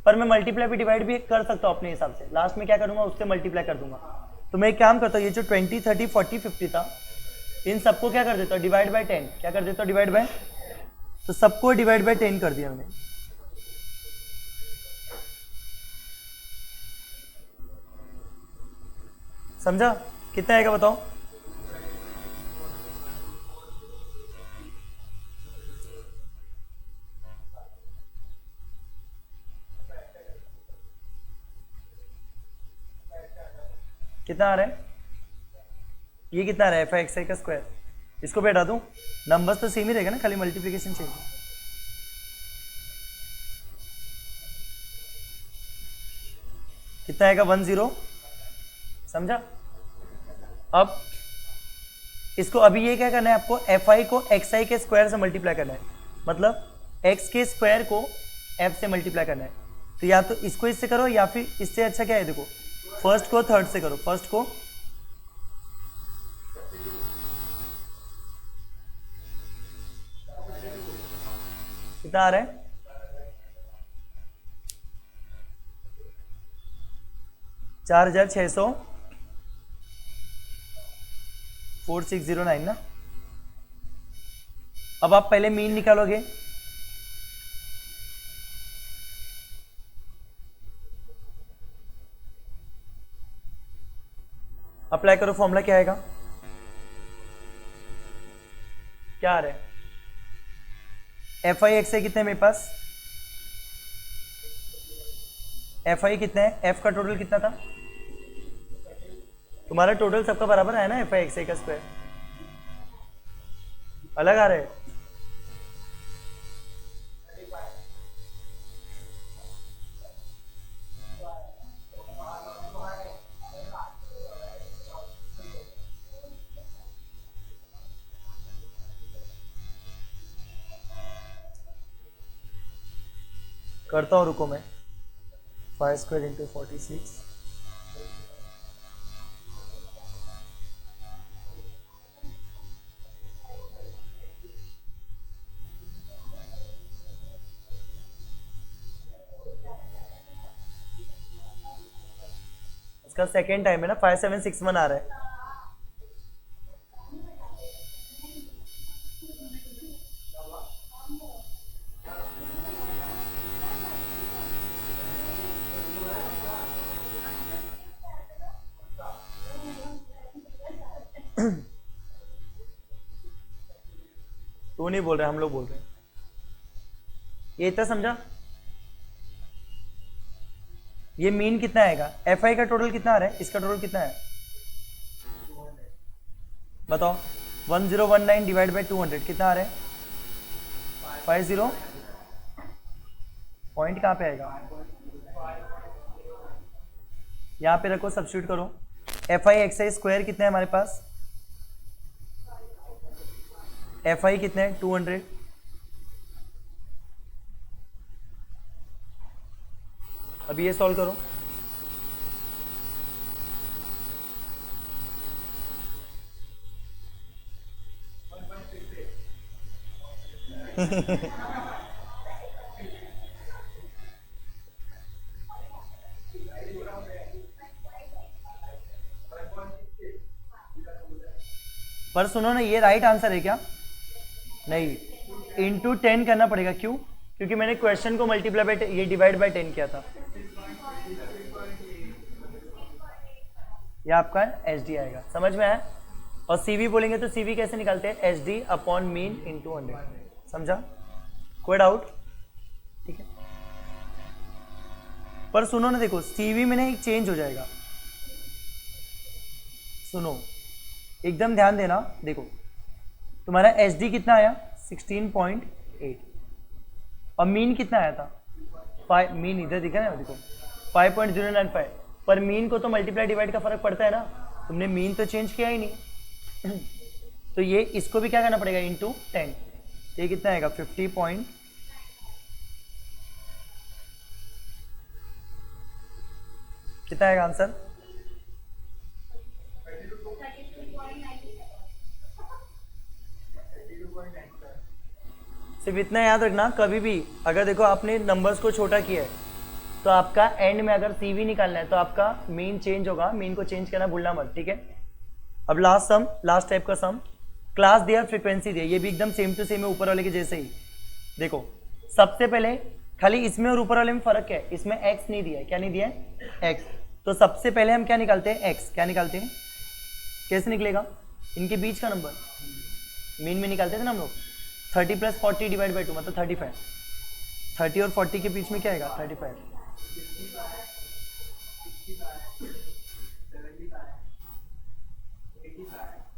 पर मैं मल्टीप्लाई भी डिवाइड भी कर सकता हूँ अपने हिसाब से। लास्ट में क्या करूंगा, उससे मल्टीप्लाई कर दूंगा। तो मैं एक काम करता हूँ, ये जो 20, 30, 40, 50 था, इन सबको क्या कर देता हूँ, डिवाइड बाय 10। क्या कर देता हूँ, डिवाइड बाय, तो सबको डिवाइड बाय 10 कर दिया मैंने। समझा? कितना आएगा बताओ? कितना आ रहा है? ये कितना आ रहा है, एफ एक्स आई का स्क्वायर। इसको भी हटा दूं, नंबर्स तो सेम ही रहेगा ना, खाली मल्टीप्लिकेशन चेंज। कितना आएगा, 10। समझा? अब इसको अभी ये क्या करना है आपको, एफ आई को एक्स आई के स्क्वायर से मल्टीप्लाई करना है, मतलब एक्स के स्क्वायर को एफ से मल्टीप्लाई करना है। तो या तो इसको इससे करो या फिर इससे अच्छा क्या है, देखो फर्स्ट को थर्ड से करो। फर्स्ट को कितना आ रहा है, 4600, 4609 ना। अब आप पहले मीन निकालोगे, अप्लाई करो, फॉर्मूला क्या आएगा, क्या आ रहा है, एफ आई एक्स आई कितने मेरे पास, एफ आई कितने है, एफ का टोटल कितना था, तुम्हारा टोटल सबका बराबर है ना, एफ आई एक्स आई का स्क्वायर अलग आ रहा है। करता हूँ, रुको मैं, 5 स्क्वायर इंटू 46, इसका सेकेंड टाइम है ना, 5761 आ रहा है। तू नहीं बोल रहे, हम लोग बोल रहे हैं। ये इतना समझा? ये मीन कितना आएगा, एफ आई का टोटल कितना आ रहा है, इसका टोटल कितना है बताओ, 1019 डिवाइड बाई 200 कितना आ रहा है, 50। पॉइंट कहाँ पे आएगा, यहाँ पे रखो, सब्स्टिट्यूट करो। F I X I square कितना है हमारे पास, एफ आई कितने हैं 200, अभी ये सॉल्व करो। पर सुनो ना, ये राइट आंसर है क्या, नहीं, इंटू 10 करना पड़ेगा, क्यों, क्योंकि मैंने क्वेश्चन को मल्टीप्लाई बाय, ये डिवाइड बाय 10 किया था। ये आपका एच डी आएगा, समझ में आया? और सीवी बोलेंगे तो सीवी कैसे निकालते हैं, H D upon mean into 100, समझा? कोई डाउट? ठीक है, पर सुनो ना, देखो सीवी में ना एक चेंज हो जाएगा, सुनो एकदम ध्यान देना। देखो तुम्हारा एच डी कितना आया, 16.8, और मीन कितना आया था 5, मीन इधर दिखा ना, देखो 5.095, पर मीन को तो मल्टीप्लाई डिवाइड का फर्क पड़ता है ना, तुमने मीन तो चेंज किया ही नहीं। तो ये इसको भी क्या करना पड़ेगा, इंटू 10, ये कितना आएगा 50. कितना आएगा आंसर? सिर्फ इतना याद रखना, कभी भी अगर देखो आपने नंबर्स को छोटा किया है तो आपका एंड में अगर CV निकालना है तो आपका मीन चेंज होगा, मीन को चेंज करना भूलना मत, ठीक है। अब लास्ट सम, लास्ट टाइप का सम, क्लास दिया, फ्रीक्वेंसी दिया, ये भी एकदम सेम टू सेम है ऊपर वाले के जैसे ही। देखो सबसे पहले खाली इसमें और ऊपर वाले में फर्क है, इसमें x नहीं दिया है, क्या नहीं दिया है? x। तो सबसे पहले हम क्या निकालते हैं? x। क्या निकालते हैं? कैसे निकलेगा? इनके बीच का नंबर मीन में निकालते थे ना हम लोग। 30 + 40 डिवाइड बाई 2 मतलब 35। 30 और 40 के बीच में क्या आएगा? 35।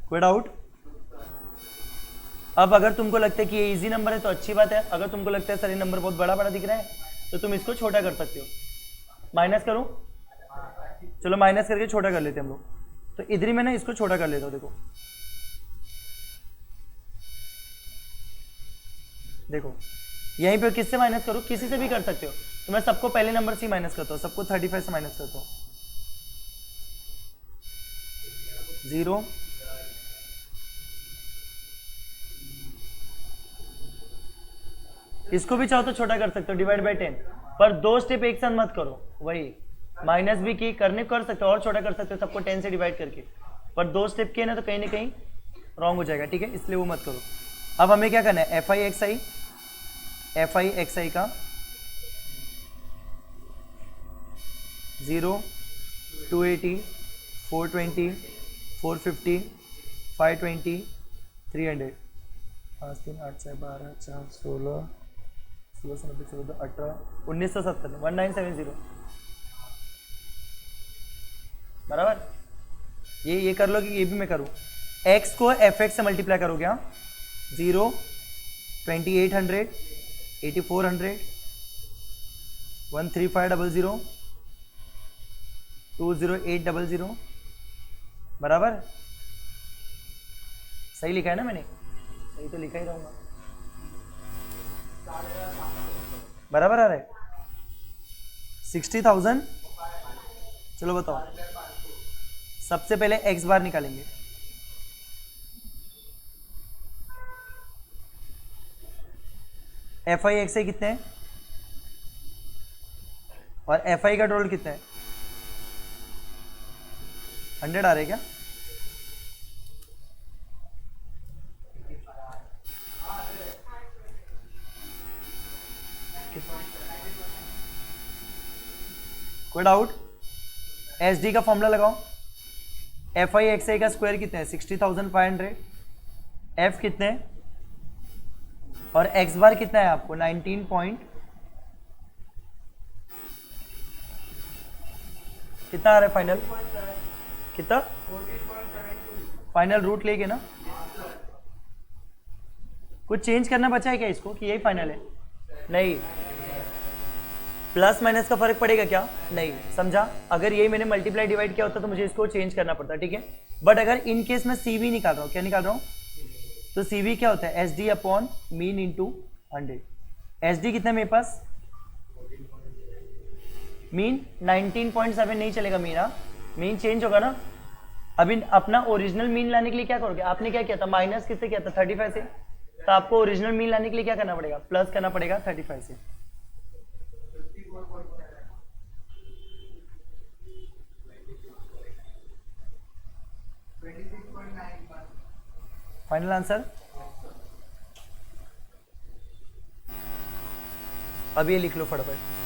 कोई डाउट? अब अगर तुमको लगता है कि ये इजी नंबर है तो अच्छी बात है, अगर तुमको लगता है सर ये नंबर बहुत बड़ा बड़ा दिख रहा है तो तुम इसको छोटा कर सकते हो। माइनस करूं? चलो माइनस करके छोटा कर लेते हैं हम लोग। तो इधर ही मैं ना इसको छोटा कर लेता हूं। देखो देखो यहीं पे किससे माइनस करूं? किसी से भी कर सकते हो। तो मैं सबको पहले नंबर से माइनस करता हूं, सबको 35 से माइनस करता हूं। 0 इसको भी चाहो तो छोटा कर सकते हो, डिवाइड बाई 10। पर 2 स्टेप एक साथ मत करो, वही माइनस भी की करने कर सकते हो और छोटा कर सकते हो सबको 10 से डिवाइड करके, पर 2 स्टेप किए ना तो कहीं ना कहीं रॉन्ग हो जाएगा, ठीक है, इसलिए वो मत करो। अब हमें क्या करना है? FI XI का 0 280 420 450 520 300 5 3 8 6 12 4 16 16 90 14 18 1970 1970 बराबर। ये कर लो कि ये भी मैं करूँ। x को fx से मल्टीप्लाई करोगे, हाँ 0 2800 8400 13500 20800 बराबर। सही लिखा है ना मैंने? सही तो लिखा ही रहूंगा, बराबर आ रहा है 60,000। चलो बताओ, सबसे पहले x बार निकालेंगे। FI XI कितने हैं और FI का टोटल कितना है? 100 आ रहे क्या? कोई डाउट? SD का फॉर्मूला लगाओ। FI XI का स्क्वायर कितने हैं? 60,500। F कितने हैं और x बार कितना है आपको? 19 पॉइंट कितना आ रहा है फाइनल? कितना फाइनल रूट लेके ना? कुछ चेंज करना बचा है क्या इसको कि यही फाइनल है? नहीं, प्लस माइनस का फर्क पड़ेगा क्या? नहीं, समझा? अगर यही मैंने मल्टीप्लाई डिवाइड किया होता तो मुझे इसको चेंज करना पड़ता, ठीक है। बट अगर इन केस में CV निकाल रहा हूं, क्या निकाल रहा हूं? तो CV क्या होता है? SD upon mean into 100। SD कितना है मेरे पास? मीन 19.7 नहीं चलेगा मीन, मीन चेंज होगा ना। अभी अपना ओरिजिनल मीन लाने के लिए क्या करोगे? आपने क्या किया था? माइनस किससे किया था? 35 से। तो आपको ओरिजिनल मीन लाने के लिए क्या करना पड़ेगा? प्लस करना पड़ेगा 35 से। Final answer. अब ये लिख लो फटाफट।